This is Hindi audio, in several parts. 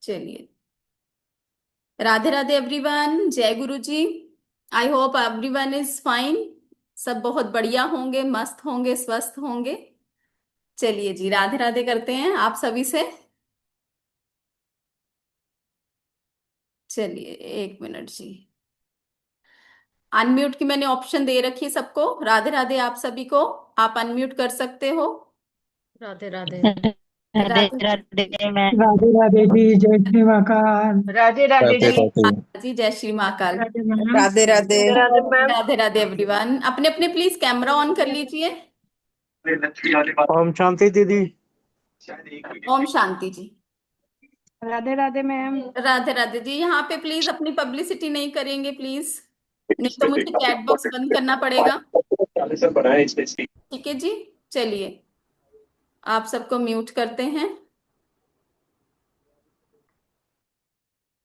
चलिए। राधे राधे एवरीवन, जय Guru ji. I hope everyone is fine. सब बहुत बढ़िया होंगे, मस्त होंगे, स्वस्थ होंगे। चलिए जी, राधे राधे करते हैं आप सभी से। चलिए, एक मिनट जी। अनम्यूट की मैंने ऑप्शन दे रखी है सबको। राधे राधे आप सभी को। आप अनम्यूट कर सकते हो। राधे राधे। राधे राधे राधे मैम। राधे राधे जी, जय श्री महाकाल। राधे राधे राधे जी। राधे। जी, जय Shri Mahakal. Radhe ma'am. Radhe Radhe. Radhe Radhe ma'am. Radhe Radhe everyone, अपने अपने प्लीज कैमरा ऑन कर लीजिए। ओम शांति दीदी। ओम शांति जी। राधे राधे मैम। राधे राधे जी, यहाँ पे प्लीज अपनी पब्लिसिटी नहीं करेंगे प्लीज। नहीं तो मुझे चैट बॉक्स बंद करना पड़ेगा। ठीक है जी। चलिए, आप सबको म्यूट करते हैं।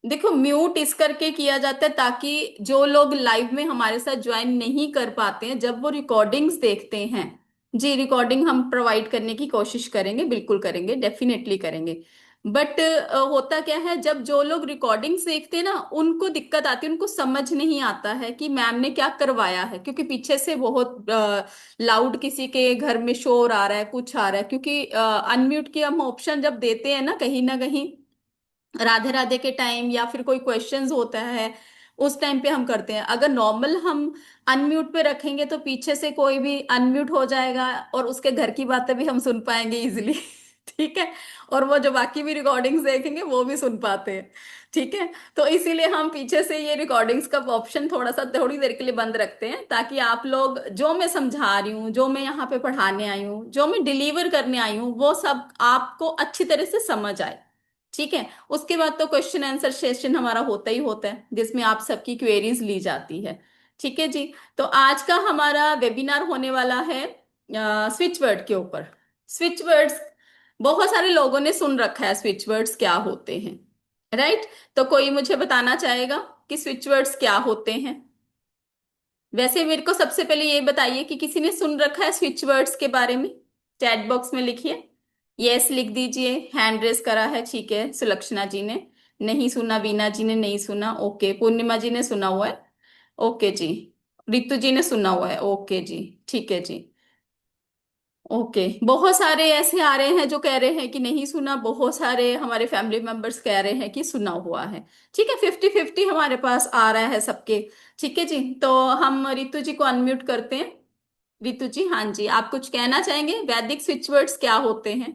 देखो, म्यूट इस करके किया जाता है ताकि जो लोग लाइव में हमारे साथ ज्वाइन नहीं कर पाते हैं, जब वो रिकॉर्डिंग्स देखते हैं। जी, रिकॉर्डिंग हम प्रोवाइड करने की कोशिश करेंगे, बिल्कुल करेंगे, डेफिनेटली करेंगे। बट होता क्या है, जब जो लोग रिकॉर्डिंग्स देखते हैं ना, उनको दिक्कत आती है, उनको समझ नहीं आता है कि मैम ने क्या करवाया है, क्योंकि पीछे से बहुत लाउड किसी के घर में शोर आ रहा है, कुछ आ रहा है। क्योंकि अनम्यूट की हम ऑप्शन जब देते हैं ना कहीं राधे राधे के टाइम या फिर कोई क्वेश्चंस होता है, उस टाइम पे हम करते हैं। अगर नॉर्मल हम अनम्यूट पे रखेंगे तो पीछे से कोई भी अनम्यूट हो जाएगा और उसके घर की बातें भी हम सुन पाएंगे इजिली। ठीक है। और वो जो बाकी भी रिकॉर्डिंग्स देखेंगे वो भी सुन पाते हैं। ठीक है। तो इसीलिए हम पीछे से ये रिकॉर्डिंग्स का ऑप्शन थोड़ा सा थोड़ी देर के लिए बंद रखते हैं, ताकि आप लोग जो मैं समझा रही हूँ, जो मैं यहाँ पे पढ़ाने आई हूँ, जो मैं डिलीवर करने आई हूँ, वो सब आपको अच्छी तरह से समझ आए। ठीक है। उसके बाद तो क्वेश्चन आंसर सेशन हमारा होता ही होता है, जिसमें आप सबकी क्वेरीज ली जाती है। ठीक है जी। तो आज का हमारा वेबिनार होने वाला है स्विच वर्ड के ऊपर। स्विच वर्ड्स बहुत सारे लोगों ने सुन रखा है, स्विच वर्ड्स क्या होते हैं। राइट। तो कोई मुझे बताना चाहेगा कि स्विच वर्ड्स क्या होते हैं? वैसे मेरे को सबसे पहले ये बताइए कि किसी ने सुन रखा है स्विच वर्ड्स के बारे में। चैट बॉक्स में लिखिए, यस लिख दीजिए। हैंड रेस करा है, ठीक है, सुलक्षणा जी ने। नहीं सुना, वीना जी ने नहीं सुना, ओके। पूर्णिमा जी ने सुना हुआ है, ओके जी। रितु जी ने सुना हुआ है, ओके जी। ठीक है जी। ओके, बहुत सारे ऐसे आ रहे हैं जो कह रहे हैं कि नहीं सुना, बहुत सारे हमारे फैमिली मेंबर्स कह रहे हैं कि सुना हुआ है। ठीक है, 50-50 हमारे पास आ रहा है सबके। ठीक है जी। तो हम रितु जी को अनम्यूट करते हैं। रितु जी, हाँ जी, आप कुछ कहना चाहेंगे? वैदिक स्विच वर्ड्स क्या होते हैं?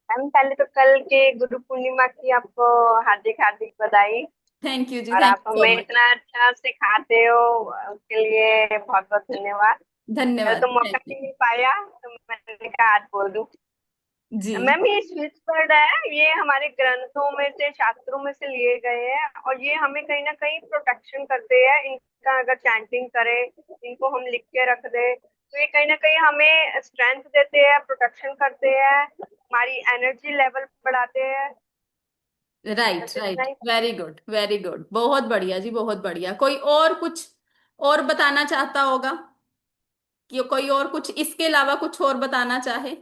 मैम, पहले तो कल के गुरु पूर्णिमा की आपको हार्दिक हार्दिक बधाई। थैंक यू जी, और थैंक आप यू सो हमें मच। इतना अच्छा सिखाते हो, उसके लिए बहुत बहुत धन्यवाद। कल धन्यवाद, तो मौका थैंक नहीं यू मिल पाया, तो मैंने कहा आज बोल दूं। जी। मैम, ये स्विच वर्ड है, ये हमारे ग्रंथों में से, शास्त्रों में से लिए गए हैं, और ये हमें कहीं ना कहीं प्रोटेक्शन करते हैं। इनका अगर चैंटिंग करें, इनको हम लिख के रख दें, तो ये कहीं ना कहीं हमें स्ट्रेंथ देते हैं, प्रोटेक्शन करते हैं, हमारी एनर्जी लेवल बढ़ाते हैं। राइट बस इतना राइट, ही। वेरी गुड वेरी गुड, बहुत बढ़िया जी, बहुत बढ़िया। कोई और कुछ और बताना चाहता होगा? कि कोई और कुछ इसके अलावा कुछ और बताना चाहे?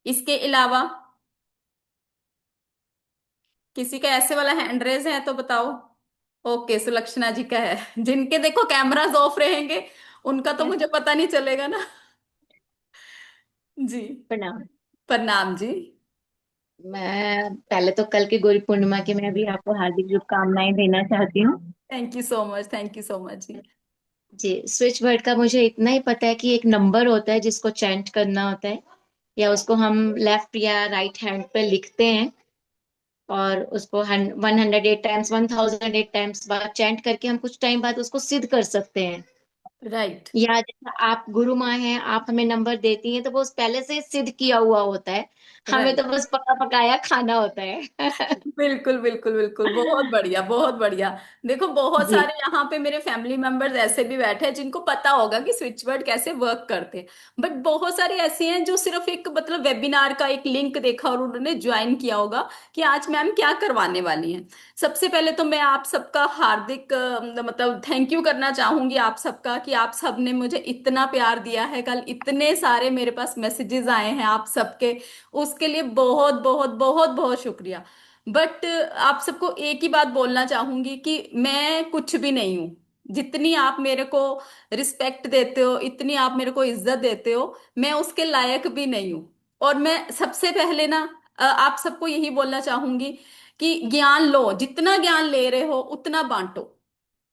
इसके अलावा किसी का ऐसे वाला हैंड रेज है तो बताओ। ओके, सुलक्षणा जी का है। जिनके देखो कैमरास ऑफ रहेंगे उनका तो मुझे पता नहीं चलेगा ना। जी। प्रणाम। प्रणाम जी। मैं पहले तो कल की गुरु पूर्णिमा की मैं भी आपको हार्दिक शुभकामनाएं देना चाहती हूँ। Thank you so much, thank you so much जी। जी, स्विच वर्ड का मुझे इतना ही पता है कि एक नंबर होता है जिसको चैंट करना होता है, या उसको हम लेफ्ट या राइट हैंड पे लिखते हैं, और उसको 108 टाइम्स 1008 टाइम्स बाद चैंट करके हम कुछ टाइम बाद उसको सिद्ध कर सकते हैं। राइट। या जैसा आप गुरु माँ हैं, आप हमें नंबर देती हैं, तो वो उस पहले से सिद्ध किया हुआ होता है। हमें तो राइट। बस पका पकाया खाना होता है। बिल्कुल बिल्कुल बिल्कुल, बहुत बढ़िया बहुत बढ़िया। देखो, बहुत जी। सारे यहाँ पे मेरे फैमिली मेंबर्स ऐसे भी बैठे हैं जिनको पता होगा कि स्विच वर्ड कैसे वर्क करते हैं। बट बहुत सारे ऐसे हैं जो सिर्फ एक मतलब वेबिनार का एक लिंक देखा और उन्होंने ज्वाइन किया होगा कि आज मैम क्या करवाने वाली हैं। सबसे पहले तो मैं आप सबका हार्दिक मतलब थैंक यू करना चाहूंगी आप सबका कि कि आप सबने मुझे इतना प्यार दिया है, कल इतने सारे मेरे पास मैसेजेस आए हैं आप सबके, उसके लिए बहुत बहुत बहुत बहुत शुक्रिया। बट आप सबको एक ही बात बोलना चाहूंगी कि मैं कुछ भी नहीं हूँ। जितनी आप मेरे को रिस्पेक्ट देते हो, इतनी आप मेरे को इज्जत देते हो, मैं उसके लायक भी नहीं हूँ। और मैं सबसे पहले ना आप सबको यही बोलना चाहूंगी कि ज्ञान लो, जितना ज्ञान ले रहे हो उतना बांटो।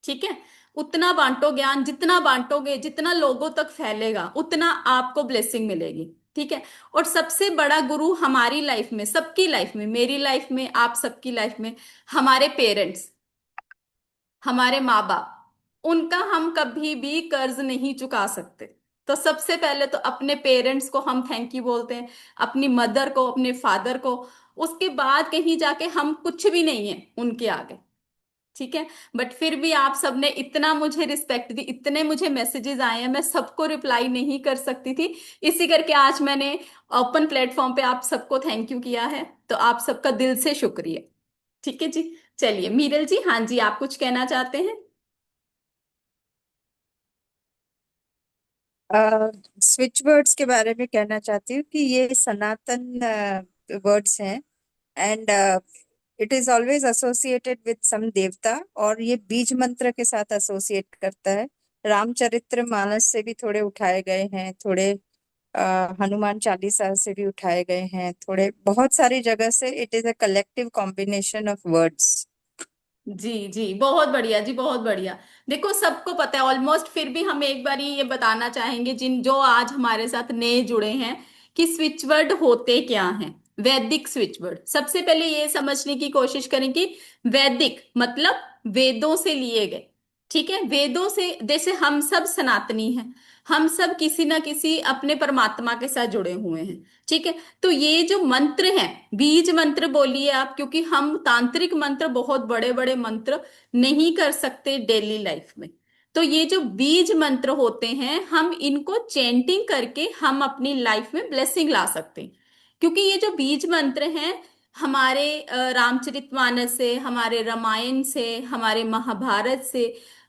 ठीक है, उतना बांटो ज्ञान, जितना बांटोगे, जितना लोगों तक फैलेगा, उतना आपको ब्लेसिंग मिलेगी। ठीक है। और सबसे बड़ा गुरु हमारी लाइफ में, सबकी लाइफ में, मेरी लाइफ में, आप सबकी लाइफ में, हमारे पेरेंट्स, हमारे माँ बाप, उनका हम कभी भी कर्ज नहीं चुका सकते। तो सबसे पहले तो अपने पेरेंट्स को हम थैंक यू बोलते हैं, अपनी मदर को, अपने फादर को। उसके बाद कहीं जाके हम कुछ भी नहीं है उनके आगे। ठीक है। बट फिर भी आप सबने इतना मुझे रिस्पेक्ट दी, इतने मुझे मैसेजेस आए हैं, मैं सबको रिप्लाई नहीं कर सकती थी। इसी करके आज मैंने ओपन प्लेटफॉर्म पे आप सबको थैंक यू किया है, तो आप सबका दिल से शुक्रिया। ठीक है जी। चलिए मीरल जी, हाँ जी, आप कुछ कहना चाहते हैं? स्विच वर्ड्स के बारे में कहना चाहती हूँ कि ये सनातन वर्ड्स हैं and it is always associated with some देवता, और ये बीज मंत्र के साथ एसोसिएट करता है। रामचरित्र मानस से भी थोड़े उठाए गए हैं, थोड़े हनुमान चालीसा से भी उठाए गए हैं, थोड़े बहुत सारी जगह से। It is a collective combination of words. जी जी, बहुत बढ़िया जी, बहुत बढ़िया। देखो सबको पता है ऑलमोस्ट, फिर भी हम एक बार ये बताना चाहेंगे जिन जो आज हमारे साथ नए जुड़े हैं कि स्विच वर्ड होते क्या हैं। वैदिक स्विच वर्ड, सबसे पहले ये समझने की कोशिश करें कि वैदिक मतलब वेदों से लिए गए। ठीक है, वेदों से, जैसे हम सब सनातनी हैं, हम सब किसी ना किसी अपने परमात्मा के साथ जुड़े हुए हैं। ठीक है, तो ये जो मंत्र हैं, बीज मंत्र बोलिए आप, क्योंकि हम तांत्रिक मंत्र, बहुत बड़े बड़े मंत्र नहीं कर सकते डेली लाइफ में। तो ये जो बीज मंत्र होते हैं, हम इनको चैंटिंग करके हम अपनी लाइफ में ब्लेसिंग ला सकते हैं। क्योंकि ये जो बीज मंत्र हैं, हमारे रामचरितमानस से, हमारे रामायण से, हमारे महाभारत से,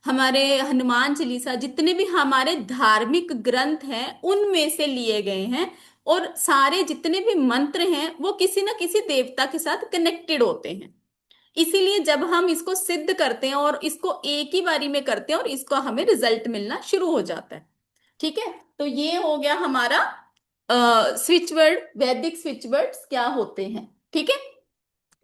हमारे हनुमान चालीसा, जितने भी हमारे धार्मिक ग्रंथ हैं उनमें से लिए गए हैं। और सारे जितने भी मंत्र हैं वो किसी ना किसी देवता के साथ कनेक्टेड होते हैं। इसीलिए जब हम इसको सिद्ध करते हैं और इसको एक ही बारी में करते हैं, और इसको हमें रिजल्ट मिलना शुरू हो जाता है। ठीक है, तो ये हो गया हमारा स्विच वर्ड, वैदिक स्विच वर्ड्स क्या होते हैं। ठीक है,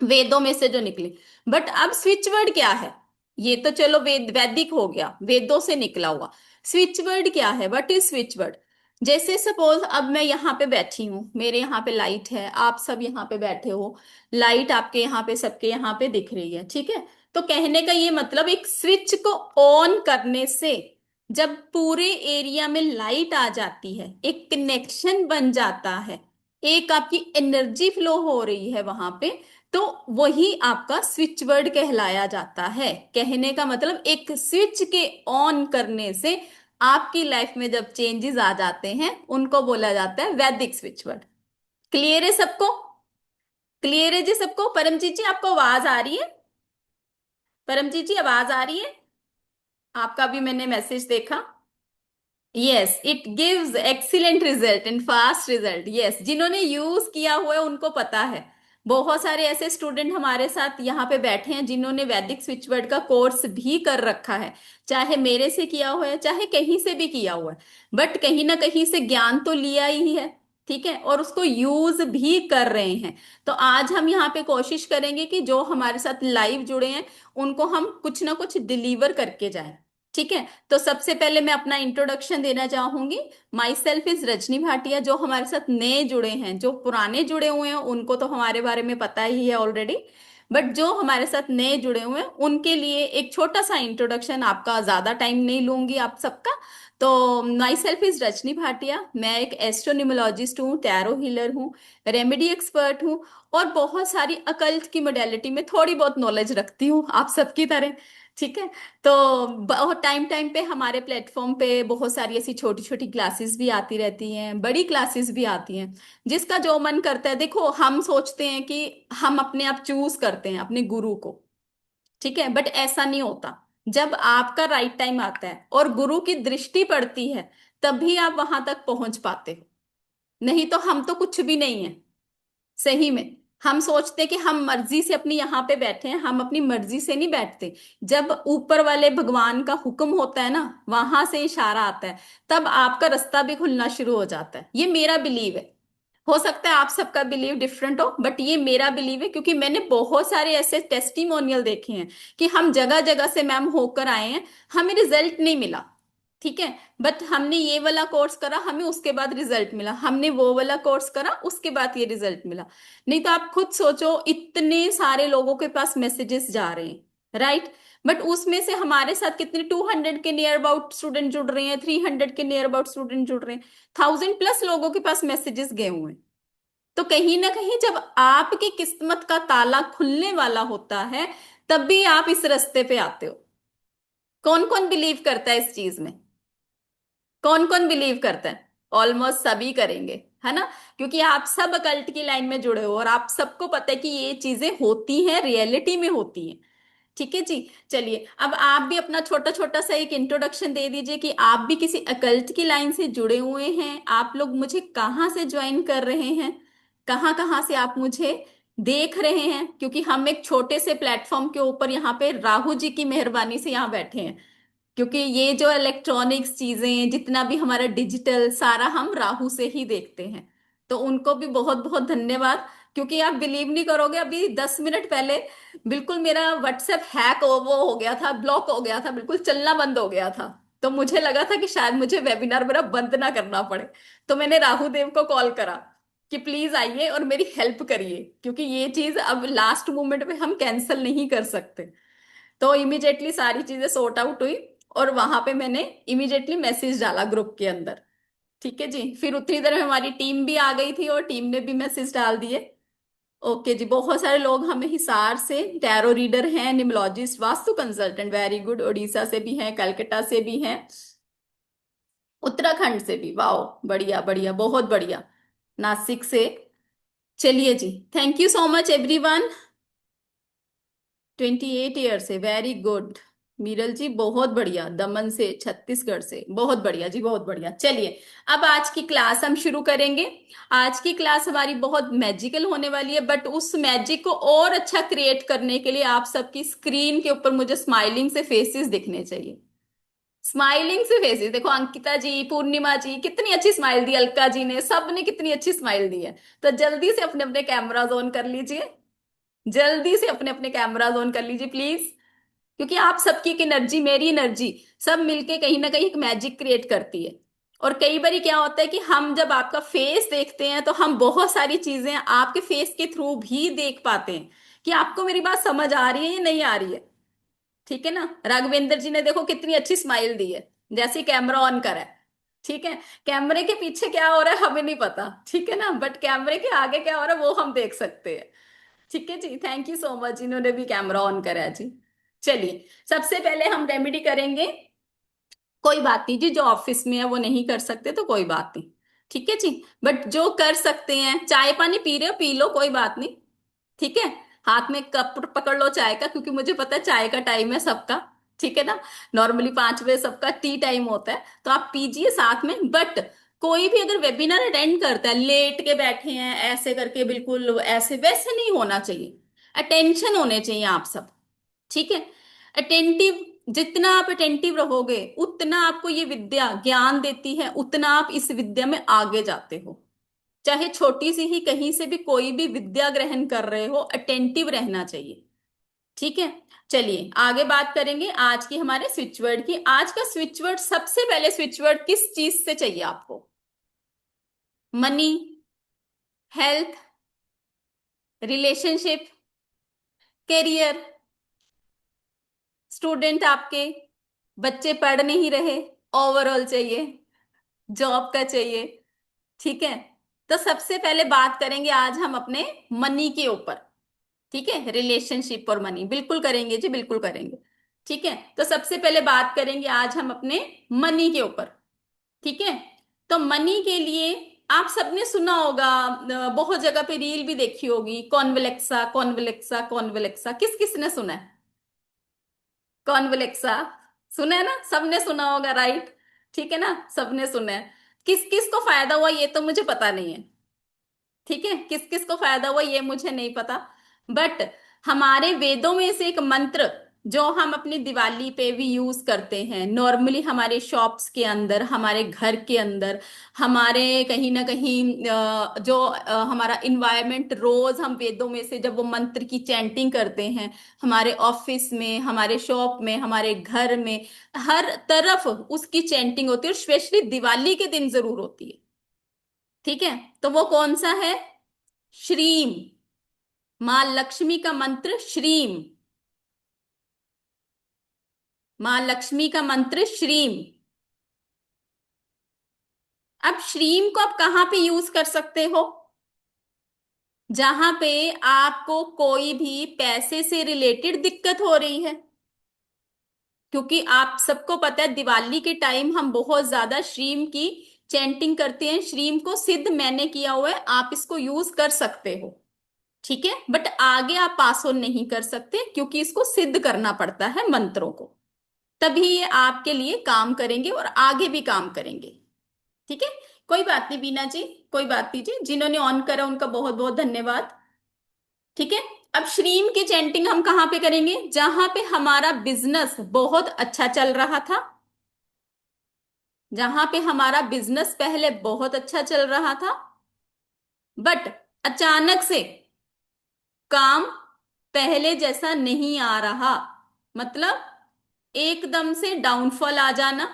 वेदों में से जो निकले। बट अब स्विच वर्ड क्या है? ये तो चलो वैदिक हो गया, वेदों से निकला हुआ। स्विच वर्ड क्या है? What is switch word? जैसे सपोज अब मैं यहाँ पे बैठी हूँ, मेरे यहाँ पे लाइट है, आप सब यहाँ पे बैठे हो, लाइट आपके यहाँ पे, सबके यहाँ पे दिख रही है। ठीक है, तो कहने का ये मतलब, एक स्विच को ऑन करने से जब पूरे एरिया में लाइट आ जाती है, एक कनेक्शन बन जाता है, एक आपकी एनर्जी फ्लो हो रही है वहां पे, तो वही आपका स्विच वर्ड कहलाया जाता है। कहने का मतलब, एक स्विच के ऑन करने से आपकी लाइफ में जब चेंजेस आ जाते हैं, उनको बोला जाता है वैदिक स्विच वर्ड। क्लियर है सबको? क्लियर है जी सबको? परमजीत जी, आपको आवाज आ रही है? परमजीत जी, आवाज आ रही है? आपका भी मैंने मैसेज देखा। Yes, it gives excellent result and fast result. Yes, जिन्होंने यूज किया हुआ है उनको पता है। बहुत सारे ऐसे स्टूडेंट हमारे साथ यहाँ पे बैठे हैं जिन्होंने वैदिक स्विच वर्ड का कोर्स भी कर रखा है, चाहे मेरे से किया हुआ है, चाहे कहीं से भी किया हुआ है, बट कहीं ना कहीं से ज्ञान तो लिया ही है। ठीक है, और उसको यूज भी कर रहे हैं। तो आज हम यहाँ पे कोशिश करेंगे कि जो हमारे साथ लाइव जुड़े हैं उनको हम कुछ ना कुछ डिलीवर करके जाएं। ठीक है, तो सबसे पहले मैं अपना इंट्रोडक्शन देना चाहूंगी। My self is Rajni Bhatia. जो हमारे साथ नए जुड़े हैं, जो पुराने जुड़े हुए हैं, उनको तो हमारे बारे में पता ही है ऑलरेडी, बट जो हमारे साथ नए जुड़े हुए हैं उनके लिए एक छोटा सा इंट्रोडक्शन, आपका ज्यादा टाइम नहीं लूंगी आप सबका। तो my self is Rajni Bhatia. मैं एक एस्ट्रोन्यूमोलॉजिस्ट हूँ, टैरो हीलर हूँ, रेमेडी एक्सपर्ट हूँ, और बहुत सारी अकल्ट की मोडेलिटी में थोड़ी बहुत नॉलेज रखती हूँ आप सबकी तरह। ठीक है, तो बहुत टाइम टाइम पे हमारे प्लेटफॉर्म पे बहुत सारी ऐसी छोटी छोटी क्लासेस भी आती रहती हैं, बड़ी क्लासेस भी आती हैं, जिसका जो मन करता है। देखो हम सोचते हैं कि हम अपने आप चूज करते हैं अपने गुरु को, ठीक है, बट ऐसा नहीं होता। जब आपका राइट टाइम आता है और गुरु की दृष्टि पड़ती है, तभी आप वहां तक पहुंच पाते हो। नहीं तो हम तो कुछ भी नहीं है। सही में हम सोचते हैं कि हम मर्जी से अपनी यहाँ पे बैठे हैं, हम अपनी मर्जी से नहीं बैठते। जब ऊपर वाले भगवान का हुक्म होता है ना, वहां से इशारा आता है, तब आपका रास्ता भी खुलना शुरू हो जाता है। ये मेरा बिलीव है। हो सकता है आप सबका बिलीव डिफरेंट हो, बट ये मेरा बिलीव है, क्योंकि मैंने बहुत सारे ऐसे टेस्टिमोनियल देखे हैं कि हम जगह जगह से मैम होकर आए हैं, हमें रिजल्ट नहीं मिला। ठीक है, बट हमने ये वाला कोर्स करा, हमें उसके बाद रिजल्ट मिला, हमने वो वाला कोर्स करा, उसके बाद ये रिजल्ट मिला। नहीं तो आप खुद सोचो, इतने सारे लोगों के पास मैसेजेस जा रहे हैं, राइट? बट उसमें से हमारे साथ कितने 200 के नियर अबाउट स्टूडेंट जुड़ रहे हैं, 300 के नियर अबाउट स्टूडेंट जुड़ रहे हैं, 1000+ लोगों के पास मैसेजेस गए हुए हैं। तो कहीं ना कहीं जब आपकी किस्मत का ताला खुलने वाला होता है, तब भी आप इस रास्ते पे आते हो। कौन कौन बिलीव करता है इस चीज में? कौन कौन बिलीव करता है? ऑलमोस्ट सभी करेंगे, है ना? क्योंकि आप सब अकल्ट की लाइन में जुड़े हो और आप सबको पता है कि ये चीजें होती हैं, रियलिटी में होती हैं। ठीक है जी। चलिए, अब आप भी अपना छोटा छोटा सा एक इंट्रोडक्शन दे दीजिए कि आप भी किसी अकल्ट की लाइन से जुड़े हुए हैं। आप लोग मुझे कहाँ से ज्वाइन कर रहे हैं, कहाँ कहाँ से आप मुझे देख रहे हैं? क्योंकि हम एक छोटे से प्लेटफॉर्म के ऊपर यहाँ पे राहु जी की मेहरबानी से यहाँ बैठे हैं। क्योंकि ये जो इलेक्ट्रॉनिक्स चीजें, जितना भी हमारा डिजिटल सारा, हम राहु से ही देखते हैं। तो उनको भी बहुत बहुत धन्यवाद। क्योंकि आप बिलीव नहीं करोगे, अभी 10 मिनट पहले बिल्कुल मेरा व्हाट्सएप हैक वो हो गया था, ब्लॉक हो गया था, बिल्कुल चलना बंद हो गया था। तो मुझे लगा था कि शायद मुझे वेबिनार मेरा बंद ना करना पड़े। तो मैंने राहु देव को कॉल करा कि प्लीज आइए और मेरी हेल्प करिए, क्योंकि ये चीज अब लास्ट मोमेंट में हम कैंसिल नहीं कर सकते। तो इमिजिएटली सारी चीजें सॉर्ट आउट हुई और वहां पे मैंने इमिजिएटली मैसेज डाला ग्रुप के अंदर। ठीक है जी। फिर उतनी देर में हमारी टीम भी आ गई थी और टीम ने भी मैसेज डाल दिए। ओके जी। बहुत सारे लोग हमें हिसार से टैरो रीडर हैं, numerologist, vastu consultant, very good. Orissa से भी हैं, कलकत्ता से भी हैं, उत्तराखंड से भी, वाओ, बढ़िया बढ़िया, बहुत बढ़िया, नासिक से। चलिए जी, thank you so much everyone. 28 year से, वेरी गुड। मीरल जी बहुत बढ़िया, दमन से, छत्तीसगढ़ से, बहुत बढ़िया जी, बहुत बढ़िया। चलिए, अब आज की क्लास हम शुरू करेंगे। आज की क्लास हमारी बहुत मैजिकल होने वाली है, बट उस मैजिक को और अच्छा क्रिएट करने के लिए आप सबकी स्क्रीन के ऊपर मुझे स्माइलिंग से फेसेस दिखने चाहिए। स्माइलिंग से फेसेस देखो, अंकिता जी, पूर्णिमा जी, कितनी अच्छी स्माइल दी, अलका जी ने, सब ने कितनी अच्छी स्माइल दी है। तो जल्दी से अपने अपने कैमराज ऑन कर लीजिए, जल्दी से अपने अपने कैमराज ऑन कर लीजिए प्लीज। क्योंकि आप सबकी एक एनर्जी, मेरी एनर्जी, सब मिलके कहीं ना कहीं एक मैजिक क्रिएट करती है। और कई बार क्या होता है कि हम जब आपका फेस देखते हैं तो हम बहुत सारी चीजें आपके फेस के थ्रू भी देख पाते हैं कि आपको मेरी बात समझ आ रही है या नहीं आ रही है। ठीक है ना? राघवेंद्र जी ने देखो कितनी अच्छी स्माइल दी है, जैसे कैमरा ऑन करा है। ठीक है, कैमरे के पीछे क्या हो रहा है हमें नहीं पता, ठीक है ना, बट कैमरे के आगे क्या हो रहा है वो हम देख सकते हैं। ठीक है जी, थैंक यू सो मच, इन्होंने भी कैमरा ऑन करा है जी। चलिए, सबसे पहले हम रेमेडी करेंगे। कोई बात नहीं जी, जो ऑफिस में है वो नहीं कर सकते तो कोई बात नहीं। ठीक है जी, बट जो कर सकते हैं, चाय पानी पी रहे हो पी लो, कोई बात नहीं। ठीक है, हाथ में कप पकड़ लो चाय का, क्योंकि मुझे पता है चाय का टाइम है सबका। ठीक है ना? नॉर्मली 5 बजे सबका टी टाइम होता है, तो आप पीजिए साथ में। बट कोई भी अगर वेबिनार अटेंड करता है, लेट के बैठे हैं ऐसे करके, बिल्कुल ऐसे वैसे नहीं होना चाहिए। अटेंशन होने चाहिए आप सब। ठीक है, अटेंटिव, जितना आप अटेंटिव रहोगे उतना आपको ये विद्या ज्ञान देती है, उतना आप इस विद्या में आगे जाते हो। चाहे छोटी सी ही कहीं से भी कोई भी विद्या ग्रहण कर रहे हो, अटेंटिव रहना चाहिए। ठीक है, चलिए आगे बात करेंगे आज की हमारे स्विच वर्ड की। आज का स्विच वर्ड, सबसे पहले स्विच वर्ड किस चीज से चाहिए आपको? Money, health, relationship, career, student आपके बच्चे पढ़ नहीं रहे, ओवरऑल चाहिए, जॉब का चाहिए। ठीक है, तो सबसे पहले बात करेंगे आज हम अपने मनी के ऊपर। ठीक है, रिलेशनशिप और मनी, बिल्कुल करेंगे जी, बिल्कुल करेंगे। ठीक है, तो सबसे पहले बात करेंगे आज हम अपने मनी के ऊपर। ठीक है, तो मनी के लिए आप सबने सुना होगा, बहुत जगह पे रील भी देखी होगी, कॉन्वेलेक्सा कॉन्वेलेक्सा कॉन्वेलेक्सा, किस किस ने सुना है? कॉन्वलेक्सा, सुना है ना, सबने सुना होगा, राइट? ठीक है ना, सबने सुना है। किस किस को फायदा हुआ ये तो मुझे पता नहीं है। ठीक है, किस किस को फायदा हुआ ये मुझे नहीं पता। बट हमारे वेदों में से एक मंत्र जो हम अपनी दिवाली पे भी यूज करते हैं, नॉर्मली हमारे शॉप्स के अंदर, हमारे घर के अंदर, हमारे कहीं ना कहीं जो हमारा इन्वायरमेंट, रोज हम वेदों में से जब वो मंत्र की चैंटिंग करते हैं, हमारे ऑफिस में, हमारे शॉप में, हमारे घर में, हर तरफ उसकी चैंटिंग होती है, और स्पेशली दिवाली के दिन जरूर होती है। ठीक है, तो वो कौन सा है? श्रीम। मां लक्ष्मी का मंत्र श्रीम। मां लक्ष्मी का मंत्र श्रीम। अब श्रीम को आप कहां पे यूज कर सकते हो? जहां पे आपको कोई भी पैसे से रिलेटेड दिक्कत हो रही है, क्योंकि आप सबको पता है दिवाली के टाइम हम बहुत ज्यादा श्रीम की चैंटिंग करते हैं। श्रीम को सिद्ध मैंने किया हुआ है, आप इसको यूज कर सकते हो। ठीक है, बट आगे आप पास ऑन नहीं कर सकते, क्योंकि इसको सिद्ध करना पड़ता है मंत्रों को, तभी ये आपके लिए काम करेंगे और आगे भी काम करेंगे। ठीक है, कोई बात नहीं बीना जी, कोई बात नहीं जी, जिन्होंने ऑन करा उनका बहुत बहुत धन्यवाद। ठीक है, अब श्रीम की चैंटिंग हम कहां पे करेंगे? जहां पे हमारा बिजनेस बहुत अच्छा चल रहा था, जहां पे हमारा बिजनेस पहले बहुत अच्छा चल रहा था, बट अचानक से काम पहले जैसा नहीं आ रहा, मतलब एकदम से डाउनफॉल आ जाना,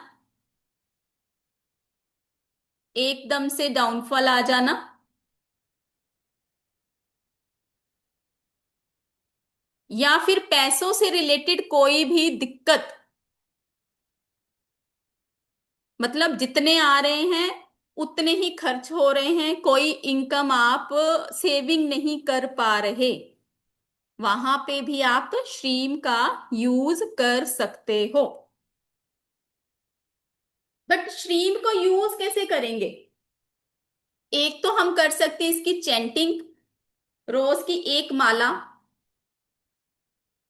एकदम से डाउनफॉल आ जाना, या फिर पैसों से रिलेटेड कोई भी दिक्कत, मतलब जितने आ रहे हैं उतने ही खर्च हो रहे हैं, कोई इनकम आप सेविंग नहीं कर पा रहे, वहां पे भी आप श्रीम का यूज कर सकते हो। बट श्रीम को यूज कैसे करेंगे? एक तो हम कर सकते हैं इसकी चैंटिंग, रोज की एक माला,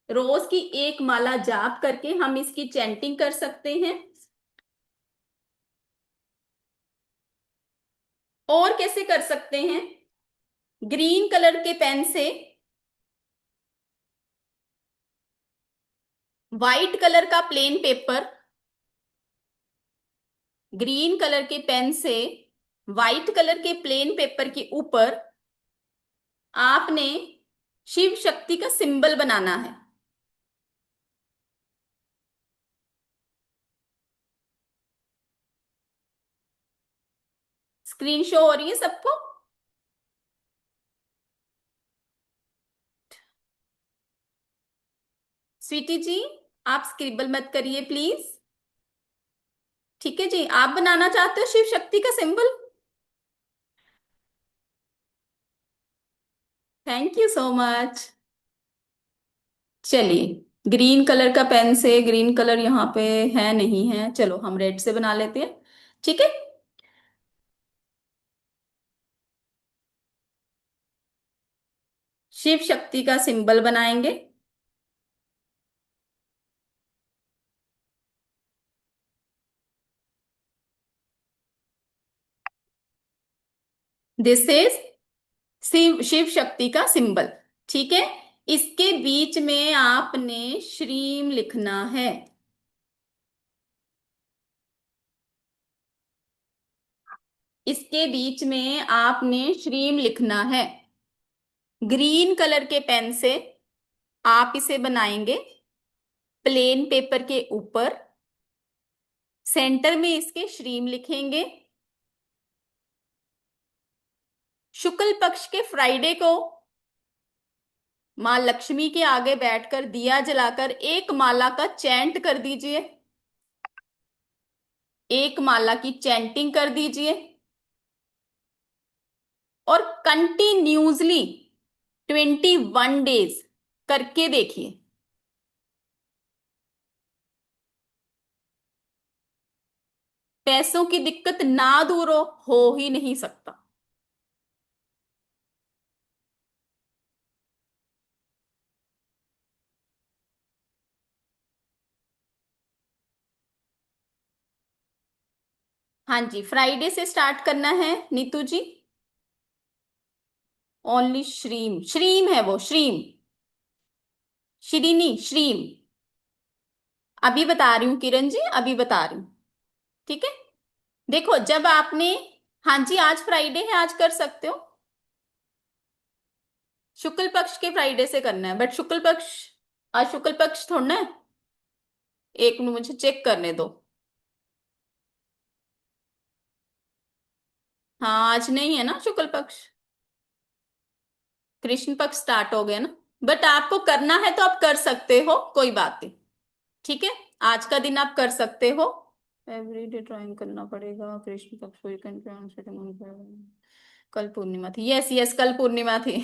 रोज की एक माला जाप करके हम इसकी चैंटिंग कर सकते हैं। और कैसे कर सकते हैं? ग्रीन कलर के पेन से, व्हाइट कलर का प्लेन पेपर, ग्रीन कलर के पेन से व्हाइट कलर के प्लेन पेपर के ऊपर आपने शिव शक्ति का सिंबल बनाना है। स्क्रीन शो हो रही है सबको? स्वीटी जी, आप स्क्रिबल मत करिए प्लीज। ठीक है जी, आप बनाना चाहते हो शिव शक्ति का symbol? Thank you so much. चलिए, ग्रीन कलर का पेन से, ग्रीन कलर यहाँ पे है नहीं है, चलो हम रेड से बना लेते हैं। ठीक है, शिव शक्ति का सिंबल बनाएंगे। दिस इज शिव शिव शक्ति का सिंबल। ठीक है, इसके बीच में आपने श्रीम लिखना है। इसके बीच में आपने श्रीम लिखना है। ग्रीन कलर के पेन से आप इसे बनाएंगे प्लेन पेपर के ऊपर, सेंटर में इसके श्रीम लिखेंगे। शुक्ल पक्ष के फ्राइडे को मां लक्ष्मी के आगे बैठकर दिया जलाकर एक माला का चैंट कर दीजिए, एक माला की चैंटिंग कर दीजिए, और कंटिन्यूसली 21 डेज करके देखिए। पैसों की दिक्कत ना दूर हो ही नहीं सकता। हाँ जी, फ्राइडे से स्टार्ट करना है नीतू जी। ओनली श्रीम, श्रीम है वो, श्रीम, श्रीनी, श्रीम। अभी बता रही हूँ किरण जी, अभी बता रही हूँ। ठीक है, देखो जब आपने, हाँ जी आज फ्राइडे है, आज कर सकते हो। शुक्ल पक्ष के फ्राइडे से करना है, बट शुक्ल पक्ष, आज शुक्ल पक्ष थोड़ा ना है। एक मिनट मुझे चेक करने दो। हाँ आज नहीं है ना शुक्ल पक्ष, कृष्ण पक्ष स्टार्ट हो गया ना। बट आपको करना है तो आप कर सकते हो, कोई बात नहीं। ठीक है, आज का दिन आप कर सकते हो। एवरीडे ड्राइंग करना पड़ेगा, कृष्ण पक्ष वीकेंड पे, कल पूर्णिमा थी, यस यस कल पूर्णिमा थी।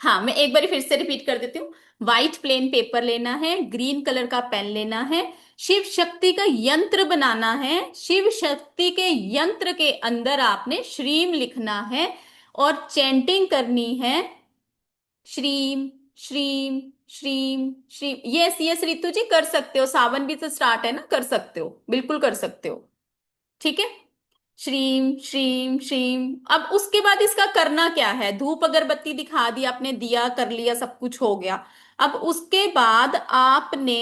हाँ मैं एक बार फिर से रिपीट कर देती हूँ। व्हाइट प्लेन पेपर लेना है, ग्रीन कलर का पेन लेना है, शिव शक्ति का यंत्र बनाना है, शिव शक्ति के यंत्र के अंदर आपने श्रीम लिखना है और चैंटिंग करनी है। श्रीम श्रीम श्रीम श्रीम, यस यस रितु जी कर सकते हो, सावन भी तो स्टार्ट है ना, कर सकते हो, बिल्कुल कर सकते हो। ठीक है, श्रीम श्रीम श्रीम। अब उसके बाद इसका करना क्या है, धूप अगरबत्ती दिखा दी आपने, दिया कर लिया, सब कुछ हो गया। अब उसके बाद आपने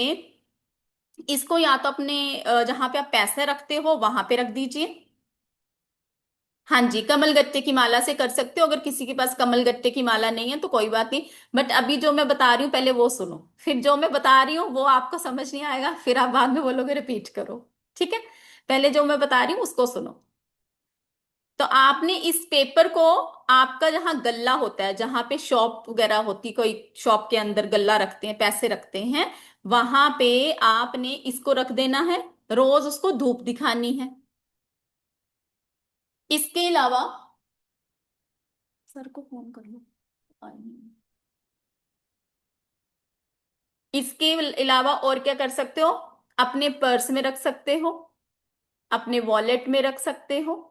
इसको या तो अपने जहां पे आप पैसे रखते हो वहां पे रख दीजिए। हाँ जी, कमल गट्टे की माला से कर सकते हो, अगर किसी के पास कमल गट्टे की माला नहीं है तो कोई बात नहीं। बट अभी जो मैं बता रही हूँ पहले वो सुनो, फिर जो मैं बता रही हूँ वो आपको समझ नहीं आएगा, फिर आप बाद में बोलोगे रिपीट करो। ठीक है, पहले जो मैं बता रही हूँ उसको सुनो। तो आपने इस पेपर को, आपका जहां गल्ला होता है, जहां पे शॉप वगैरह होती, कोई शॉप के अंदर गल्ला रखते हैं, पैसे रखते हैं, वहां पे आपने इसको रख देना है, रोज उसको धूप दिखानी है। इसके अलावा सर को फोन कर लो, आए नहीं। इसके अलावा और क्या कर सकते हो, अपने पर्स में रख सकते हो, अपने वॉलेट में रख सकते हो।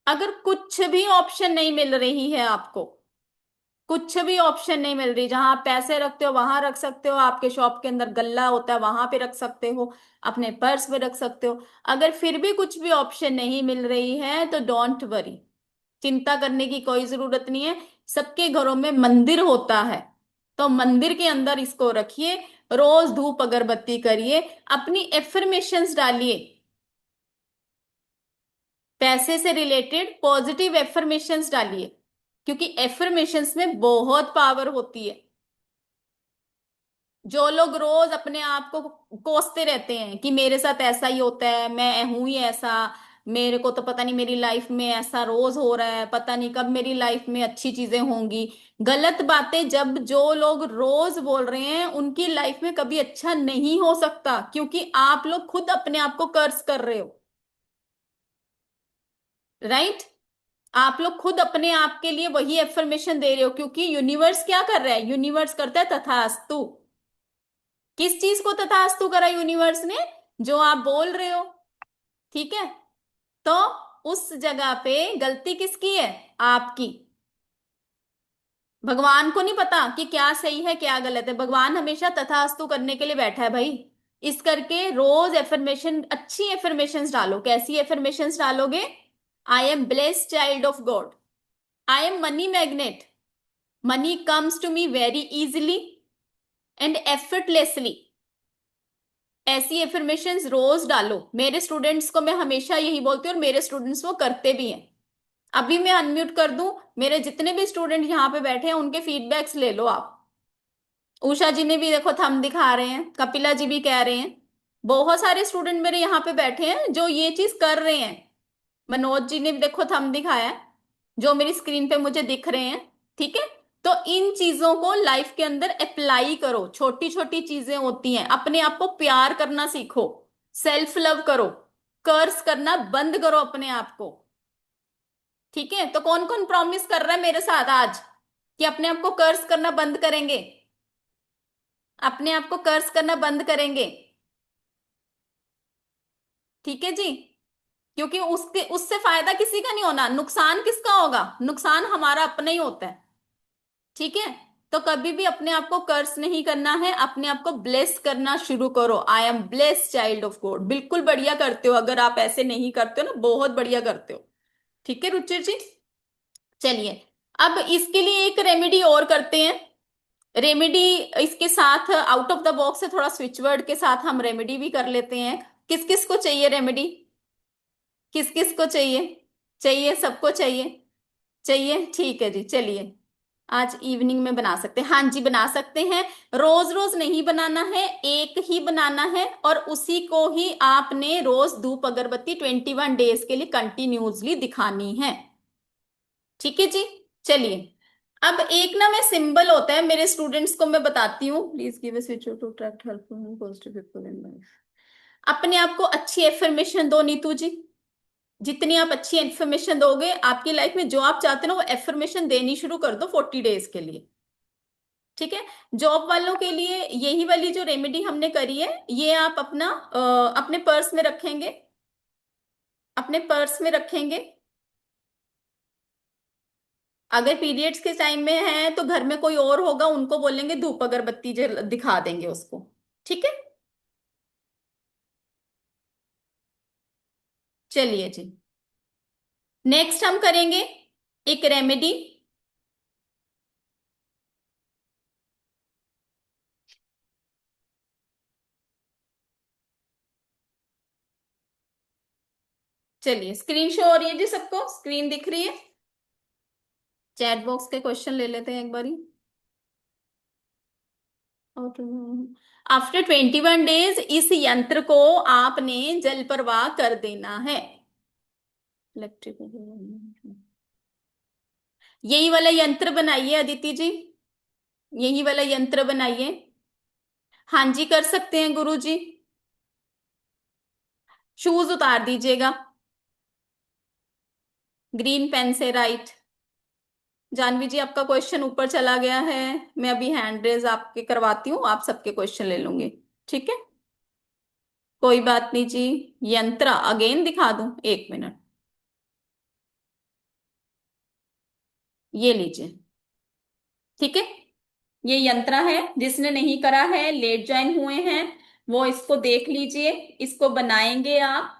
अगर कुछ भी ऑप्शन नहीं मिल रही है आपको, कुछ भी ऑप्शन नहीं मिल रही, जहां आप पैसे रखते हो वहां रख सकते हो, आपके शॉप के अंदर गल्ला होता है वहां पे रख सकते हो, अपने पर्स में रख सकते हो। अगर फिर भी कुछ भी ऑप्शन नहीं मिल रही है तो डोंट वरी, चिंता करने की कोई जरूरत नहीं है। सबके घरों में मंदिर होता है, तो मंदिर के अंदर इसको रखिए, रोज धूप अगरबत्ती करिए, अपनी एफर्मेशंस डालिए, पैसे से रिलेटेड पॉजिटिव एफर्मेशंस डालिए, क्योंकि एफर्मेशंस में बहुत पावर होती है। जो लोग रोज अपने आप को कोसते रहते हैं कि मेरे साथ ऐसा ही होता है, मैं हूं ही ऐसा, मेरे को तो पता नहीं मेरी लाइफ में ऐसा रोज हो रहा है, पता नहीं कब मेरी लाइफ में अच्छी चीजें होंगी। गलत बातें जब जो लोग रोज बोल रहे हैं उनकी लाइफ में कभी अच्छा नहीं हो सकता, क्योंकि आप लोग खुद अपने आप को कर्ज कर रहे हो। राइट, आप लोग खुद अपने आप के लिए वही एफर्मेशन दे रहे हो, क्योंकि यूनिवर्स क्या कर रहा है, यूनिवर्स करता है तथास्तु। किस चीज को तथास्तु करा यूनिवर्स ने, जो आप बोल रहे हो। ठीक है, तो उस जगह पे गलती किसकी है, आपकी। भगवान को नहीं पता कि क्या सही है क्या गलत है, भगवान हमेशा तथास्तु करने के लिए बैठा है भाई। इस करके रोज एफर्मेशन, अच्छी एफर्मेशंस डालो। कैसी एफर्मेशंस डालोगे, I am blessed child of God, I am money magnet, money comes to me very easily and effortlessly. ऐसी एफर्मेशंस रोज डालो। मेरे स्टूडेंट्स को मैं हमेशा यही बोलती हूँ और मेरे स्टूडेंट्स वो करते भी हैं। अभी मैं अनम्यूट कर दूं, मेरे जितने भी स्टूडेंट यहाँ पे बैठे हैं उनके फीडबैक्स ले लो आप। उषा जी ने भी देखो थंब दिखा रहे हैं, कपिला जी भी कह रहे हैं, बहुत सारे स्टूडेंट मेरे यहाँ पे बैठे हैं जो ये चीज कर रहे हैं। मनोज जी ने भी देखो थंब दिखाया है, जो मेरी स्क्रीन पे मुझे दिख रहे हैं। ठीक है, तो इन चीजों को लाइफ के अंदर अप्लाई करो। छोटी छोटी चीजें होती हैं, अपने आप को प्यार करना सीखो, सेल्फ लव करो, कर्स करना बंद करो अपने आप को। ठीक है, तो कौन कौन प्रॉमिस कर रहा है मेरे साथ आज कि अपने आप को कर्स करना बंद करेंगे, अपने आप को कर्स करना बंद करेंगे। ठीक है जी, क्योंकि उसके उससे फायदा किसी का नहीं होना, नुकसान किसका होगा, नुकसान हमारा अपना ही होता है। ठीक है, तो कभी भी अपने आप को कर्स नहीं करना है, अपने आप को ब्लेस करना शुरू करो। आई am blessed child of God. बिल्कुल बढ़िया करते हो। अगर आप ऐसे नहीं करते हो ना, बहुत बढ़िया करते हो। ठीक है रुचिर जी। चलिए, अब इसके लिए एक रेमेडी और करते हैं। रेमेडी इसके साथ आउट ऑफ द बॉक्स है, थोड़ा स्विच वर्ड के साथ हम रेमेडी भी कर लेते हैं। किस किस को चाहिए रेमेडी? किस किस को चाहिए? चाहिए, सबको चाहिए? चाहिए, ठीक है जी। चलिए, आज इवनिंग में बना सकते हैं। हाँ जी, बना सकते हैं। रोज रोज नहीं बनाना है, एक ही बनाना है, और उसी को ही आपने रोज धूप अगरबत्ती 21 डेज के लिए कंटिन्यूसली दिखानी है। ठीक है जी। चलिए, अब एक ना मैं सिंबल होता है, मेरे स्टूडेंट्स को मैं बताती हूँ। Please give a switch to attract helpful and positive people in life. अपने आप को अच्छी एफर्मेशन दो नीतू जी। जितनी आप अच्छी एफर्मेशन दोगे, आपकी लाइफ में जो आप चाहते हो वो एफर्मेशन देनी शुरू कर दो 40 डेज के लिए। ठीक है। जॉब वालों के लिए यही वाली जो रेमेडी हमने करी है, ये आप अपना अपने पर्स में रखेंगे। अपने पर्स में रखेंगे। अगर पीरियड्स के टाइम में है तो घर में कोई और होगा, उनको बोलेंगे धूप अगरबत्ती दिखा देंगे उसको। ठीक है। चलिए जी, नेक्स्ट हम करेंगे एक रेमेडी। चलिए, स्क्रीन शो हो रही है जी सबको? स्क्रीन दिख रही है? चैट बॉक्स के क्वेश्चन ले लेते हैं एक बारी। आफ्टर 21 डेज इस यंत्र को आपने जल प्रवाह कर देना है। इलेक्ट्रिक, यही वाला यंत्र बनाइए अदिति जी। यही वाला यंत्र बनाइए। हाँ जी, कर सकते हैं गुरु जी। शूज उतार दीजिएगा। ग्रीन पेन से राइट। जानवी जी, आपका क्वेश्चन ऊपर चला गया है। मैं अभी हैंड रेज आपके करवाती हूँ, आप सबके क्वेश्चन ले लूंगी। ठीक है, कोई बात नहीं जी। यंत्र अगेन दिखा दूं? एक मिनट, ये लीजिए। ठीक है, ये यंत्र है। जिसने नहीं करा है, लेट ज्वाइन हुए हैं, वो इसको देख लीजिए। इसको बनाएंगे आप।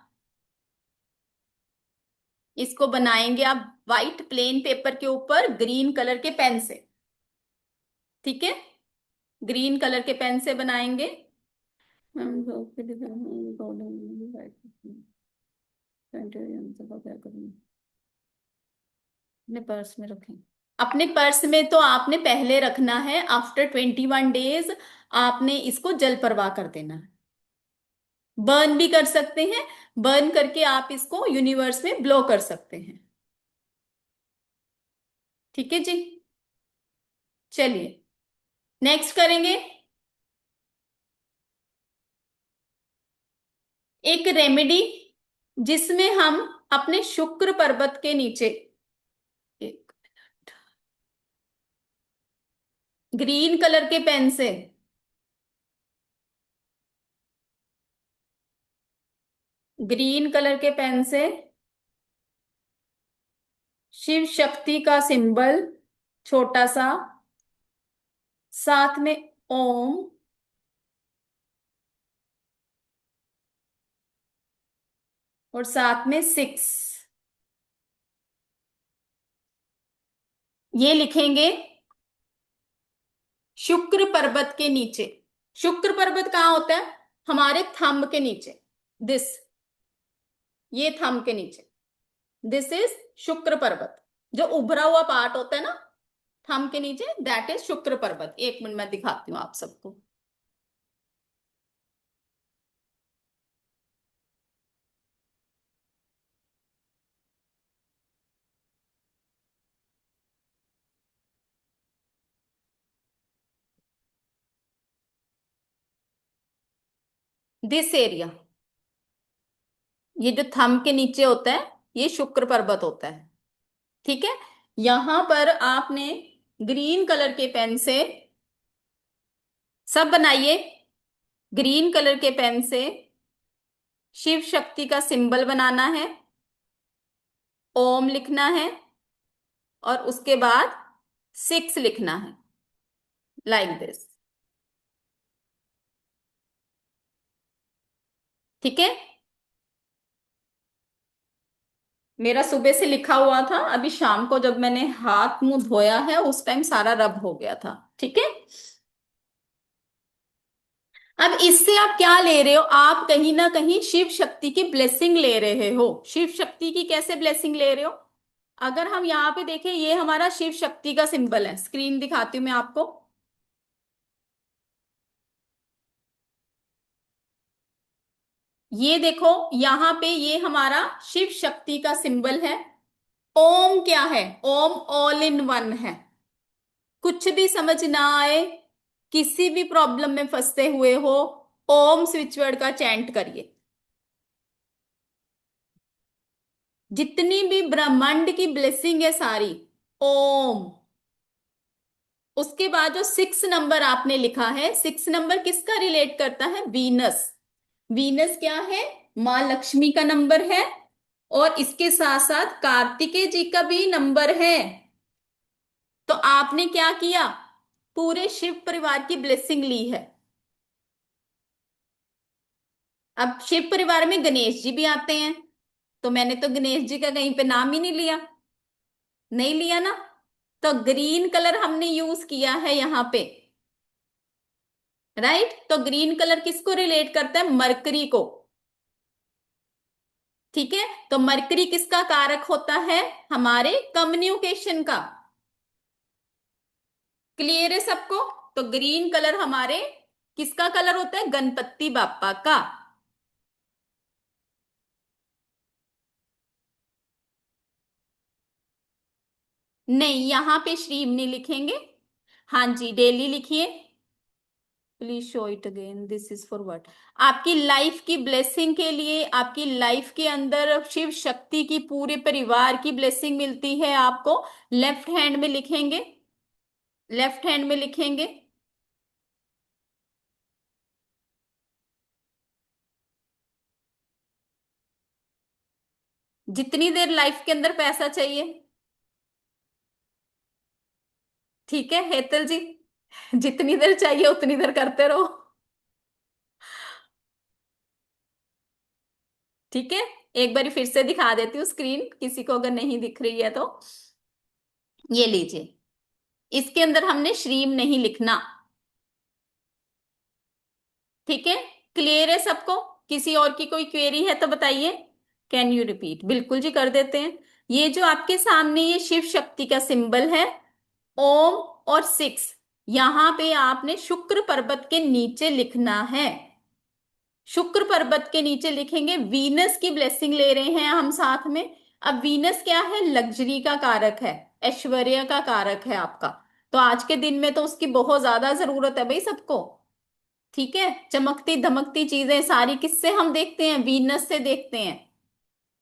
इसको बनाएंगे आप व्हाइट प्लेन पेपर के ऊपर ग्रीन कलर के पेन से। ठीक है, ग्रीन कलर के पेन से बनाएंगे। क्या करूँ? अपने पर्स में रखें। अपने पर्स में तो आपने पहले रखना है। आफ्टर 21 डेज आपने इसको जल प्रवाह कर देना है। बर्न भी कर सकते हैं। बर्न करके आप इसको यूनिवर्स में ब्लो कर सकते हैं। ठीक है जी। चलिए, नेक्स्ट करेंगे एक रेमेडी, जिसमें हम अपने शुक्र पर्वत के नीचे एक ग्रीन कलर के पेन से ग्रीन कलर के पेन से शिव शक्ति का सिंबल छोटा सा, साथ में ओम, और साथ में 6, ये लिखेंगे शुक्र पर्वत के नीचे। शुक्र पर्वत कहाँ होता है? हमारे थंब के नीचे। दिस, ये थंब के नीचे। दिस इज शुक्र पर्वत। जो उभरा हुआ पार्ट होता है ना थंब के नीचे, दैट इज शुक्र पर्वत। एक मिनट मैं दिखाती हूँ आप सबको। दिस एरिया, ये जो थंब के नीचे होता है, ये शुक्र पर्वत होता है। ठीक है, यहां पर आपने ग्रीन कलर के पेन से, सब बनाइए, ग्रीन कलर के पेन से शिव शक्ति का सिंबल बनाना है, ओम लिखना है, और उसके बाद 6 लिखना है। Like this. ठीक है, मेरा सुबह से लिखा हुआ था, अभी शाम को जब मैंने हाथ मुंह धोया है उस टाइम सारा रब हो गया था। ठीक है, अब इससे आप क्या ले रहे हो, आप कहीं ना कहीं शिव शक्ति की ब्लेसिंग ले रहे हो। शिव शक्ति की कैसे ब्लेसिंग ले रहे हो, अगर हम यहाँ पे देखें, ये हमारा शिव शक्ति का सिंबल है, स्क्रीन दिखाती हूँ मैं आपको। ये देखो, यहाँ पे ये हमारा शिव शक्ति का सिंबल है। ओम क्या है, ओम ऑल इन वन है। कुछ भी समझ ना आए, किसी भी प्रॉब्लम में फंसते हुए हो, ओम स्विच वर्ड का चैंट करिए। जितनी भी ब्रह्मांड की ब्लेसिंग है सारी, ओम। उसके बाद जो 6 नंबर आपने लिखा है, 6 नंबर किसका रिलेट करता है, वीनस। वीनस क्या है, माँ लक्ष्मी का नंबर है, और इसके साथ साथ कार्तिकेय जी का भी नंबर है। तो आपने क्या किया, पूरे शिव परिवार की ब्लेसिंग ली है। अब शिव परिवार में गणेश जी भी आते हैं, तो मैंने तो गणेश जी का कहीं पे नाम ही नहीं लिया, नहीं लिया ना। तो ग्रीन कलर हमने यूज किया है यहां पे, राइट। तो ग्रीन कलर किसको रिलेट करता है, मरकरी को। ठीक है, तो मरकरी किसका कारक होता है, हमारे कम्युनिकेशन का। क्लियर है सबको। तो ग्रीन कलर हमारे किसका कलर होता है, गणपति बापा का। नहीं, यहां पे श्रीम नहीं लिखेंगे। हाँ जी, डेली लिखिए। Please show it again, this is for what, आपकी लाइफ की ब्लेसिंग के लिए। आपकी लाइफ के अंदर शिव शक्ति की पूरे परिवार की ब्लेसिंग मिलती है आपको। लेफ्ट हैंड में लिखेंगे, लेफ्ट हैंड में लिखेंगे। जितनी देर लाइफ के अंदर पैसा चाहिए, ठीक है हेतल जी, जितनी देर चाहिए उतनी देर करते रहो। ठीक है, एक बार फिर से दिखा देती हूँ स्क्रीन, किसी को अगर नहीं दिख रही है तो। ये लीजिए, इसके अंदर हमने श्रीम नहीं लिखना। ठीक है, क्लियर है सबको। किसी और की कोई क्वेरी है तो बताइए। कैन यू रिपीट, बिल्कुल जी कर देते हैं। ये जो आपके सामने ये शिव शक्ति का सिंबल है, ओम और 6, यहां पे आपने शुक्र पर्वत के नीचे लिखना है। शुक्र पर्वत के नीचे लिखेंगे, वीनस की ब्लेसिंग ले रहे हैं हम साथ में। अब वीनस क्या है, लग्जरी का कारक है, ऐश्वर्य का कारक है आपका। तो आज के दिन में तो उसकी बहुत ज्यादा जरूरत है भाई सबको। ठीक है, चमकती धमकती चीजें सारी किससे हम देखते हैं, वीनस से देखते हैं।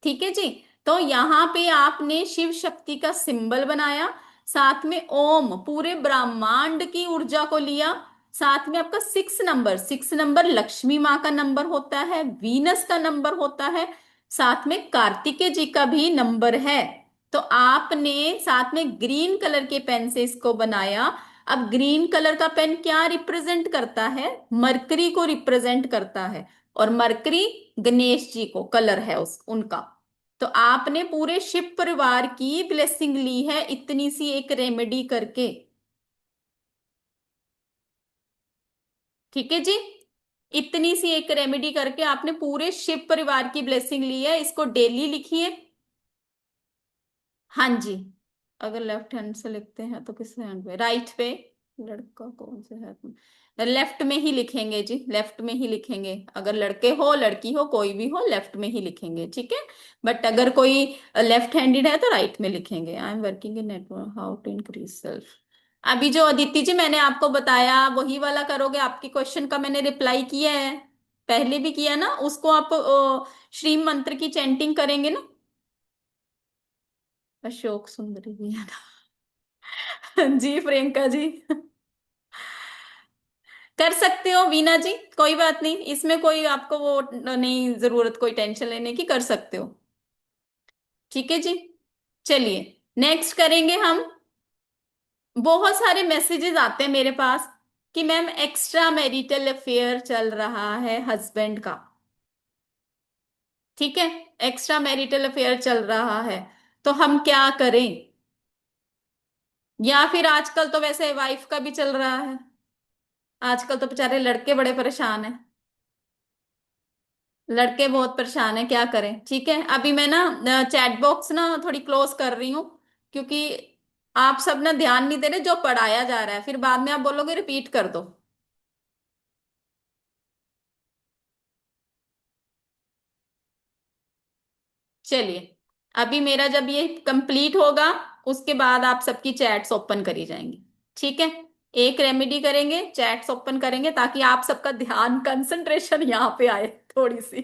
ठीक है जी। तो यहाँ पे आपने शिव शक्ति का सिंबल बनाया, साथ में ओम, पूरे ब्रह्मांड की ऊर्जा को लिया। साथ में आपका 6 नंबर, 6 नंबर लक्ष्मी माँ का नंबर होता है, वीनस का नंबर होता है, साथ में कार्तिकेय जी का भी नंबर है। तो आपने साथ में ग्रीन कलर के पेन से इसको बनाया। अब ग्रीन कलर का पेन क्या रिप्रेजेंट करता है, मरकरी को रिप्रेजेंट करता है, और मरकरी गणेश जी को कलर है उस उनका। तो आपने पूरे शिव परिवार की ब्लेसिंग ली है इतनी सी एक रेमेडी करके। ठीक है जी, इतनी सी एक रेमेडी करके आपने पूरे शिव परिवार की ब्लेसिंग ली है। इसको डेली लिखिए। हाँ जी, अगर लेफ्ट हैंड से लिखते हैं तो किस हैंड पे, राइट पे। लड़का कौन से हाथ में, लेफ्ट में ही लिखेंगे जी, लेफ्ट में ही लिखेंगे। अगर लड़के हो लड़की हो कोई भी हो, लेफ्ट में ही लिखेंगे, ठीक है। बट अगर कोई लेफ्ट हैंडेड है तो राइट में लिखेंगे। I am working in network, how to increase self. अभी जो अदिति जी मैंने आपको बताया वही वाला करोगे। आपके क्वेश्चन का मैंने रिप्लाई किया है, पहले भी किया ना, उसको आप श्रीम मंत्र की चैंटिंग करेंगे ना। अशोक सुंदरी जी है ना। जी प्रियंका जी, कर सकते हो वीना जी, कोई बात नहीं, इसमें कोई आपको वो नहीं जरूरत कोई टेंशन लेने की, कर सकते हो। ठीक है जी, चलिए नेक्स्ट करेंगे हम बहुत सारे मैसेजेस आते हैं मेरे पास कि मैम एक्स्ट्रा मैरिटल अफेयर चल रहा है हस्बैंड का। ठीक है, एक्स्ट्रा मैरिटल अफेयर चल रहा है, तो हम क्या करें? या फिर आजकल तो वैसे वाइफ का भी चल रहा है, आजकल तो बेचारे लड़के बड़े परेशान हैं, लड़के बहुत परेशान हैं, क्या करें? ठीक है, अभी मैं ना चैट बॉक्स ना थोड़ी क्लोज कर रही हूँ, क्योंकि आप सब ना ध्यान नहीं दे रहे जो पढ़ाया जा रहा है, फिर बाद में आप बोलोगे रिपीट कर दो। चलिए, अभी मेरा जब ये कंप्लीट होगा उसके बाद आप सबकी चैट्स ओपन करी जाएंगी। ठीक है, एक रेमेडी करेंगे, चैट्स ओपन करेंगे, ताकि आप सबका ध्यान कंसंट्रेशन यहाँ पे आए थोड़ी सी।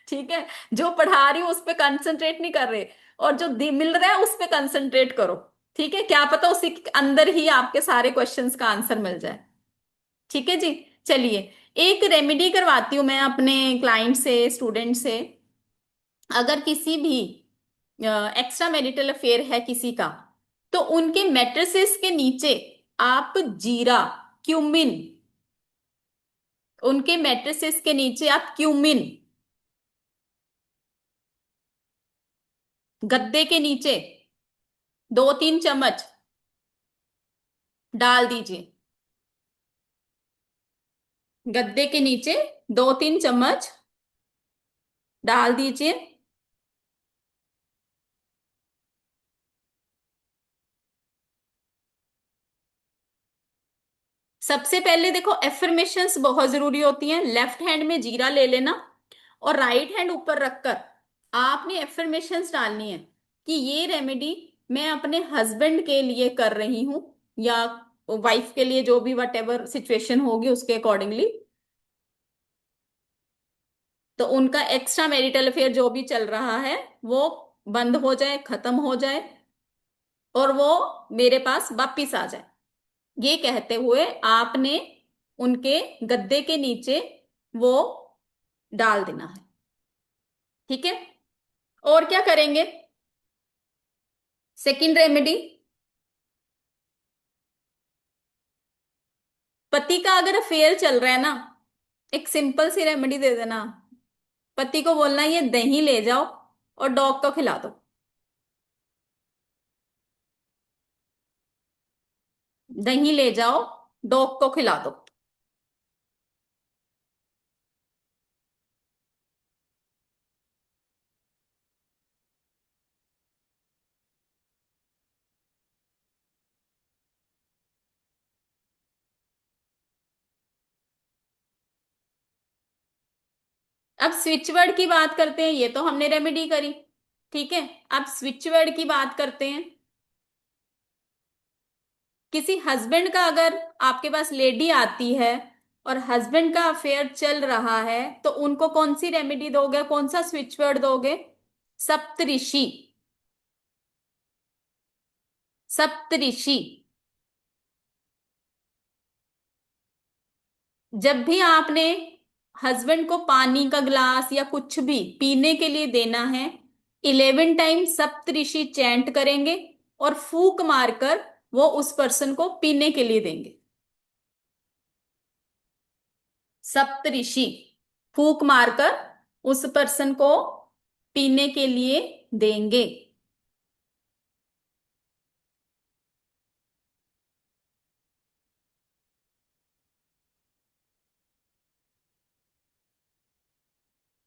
ठीक है, जो पढ़ा रही हूँ उस पे कंसंट्रेट नहीं कर रहे, और जो मिल रहा है उस पे कंसंट्रेट करो। ठीक है, क्या पता उसी के अंदर ही आपके सारे क्वेश्चंस का आंसर मिल जाए। ठीक है जी। चलिए, एक रेमेडी करवाती हूँ मैं अपने क्लाइंट से, स्टूडेंट से। अगर किसी भी एक्स्ट्रा मैरिटल अफेयर है किसी का, तो उनके मैट्रिसेस के नीचे आप जीरा, क्यूमिन, उनके मैट्रिसेस के नीचे आप क्यूमिन, गद्दे के नीचे 2-3 चम्मच डाल दीजिए। गद्दे के नीचे 2-3 चम्मच डाल दीजिए। सबसे पहले देखो, एफर्मेशंस बहुत जरूरी होती हैं। लेफ्ट हैंड में जीरा ले लेना और राइट हैंड ऊपर रखकर आपने एफर्मेशंस डालनी है कि ये रेमेडी मैं अपने हस्बैंड के लिए कर रही हूं, या वाइफ के लिए, जो भी वट एवर सिचुएशन होगी उसके अकॉर्डिंगली। तो उनका एक्स्ट्रा मैरिटल अफेयर जो भी चल रहा है वो बंद हो जाए, खत्म हो जाए, और वो मेरे पास वापिस आ जाए। ये कहते हुए आपने उनके गद्दे के नीचे वो डाल देना है। ठीक है, और क्या करेंगे? सेकंड रेमेडी, पति का अगर अफेयर चल रहा है ना, एक सिंपल सी रेमेडी दे देना। पति को बोलना ये दही ले जाओ और डॉग को खिला दो। दही ले जाओ, डॉग को खिला दो। अब स्विच वर्ड की बात करते हैं, ये तो हमने रेमेडी करी। ठीक है, अब स्विच वर्ड की बात करते हैं। किसी हस्बैंड का, अगर आपके पास लेडी आती है और हस्बैंड का अफेयर चल रहा है, तो उनको कौन सी रेमेडी दोगे, कौन सा स्विच वर्ड दोगे? सप्तऋषि। सप्तऋषि। जब भी आपने हस्बैंड को पानी का ग्लास या कुछ भी पीने के लिए देना है, 11 टाइम सप्तऋषि चैंट करेंगे और फूक मारकर वो उस पर्सन को पीने के लिए देंगे। सप्तऋषि, फूक मारकर उस पर्सन को पीने के लिए देंगे।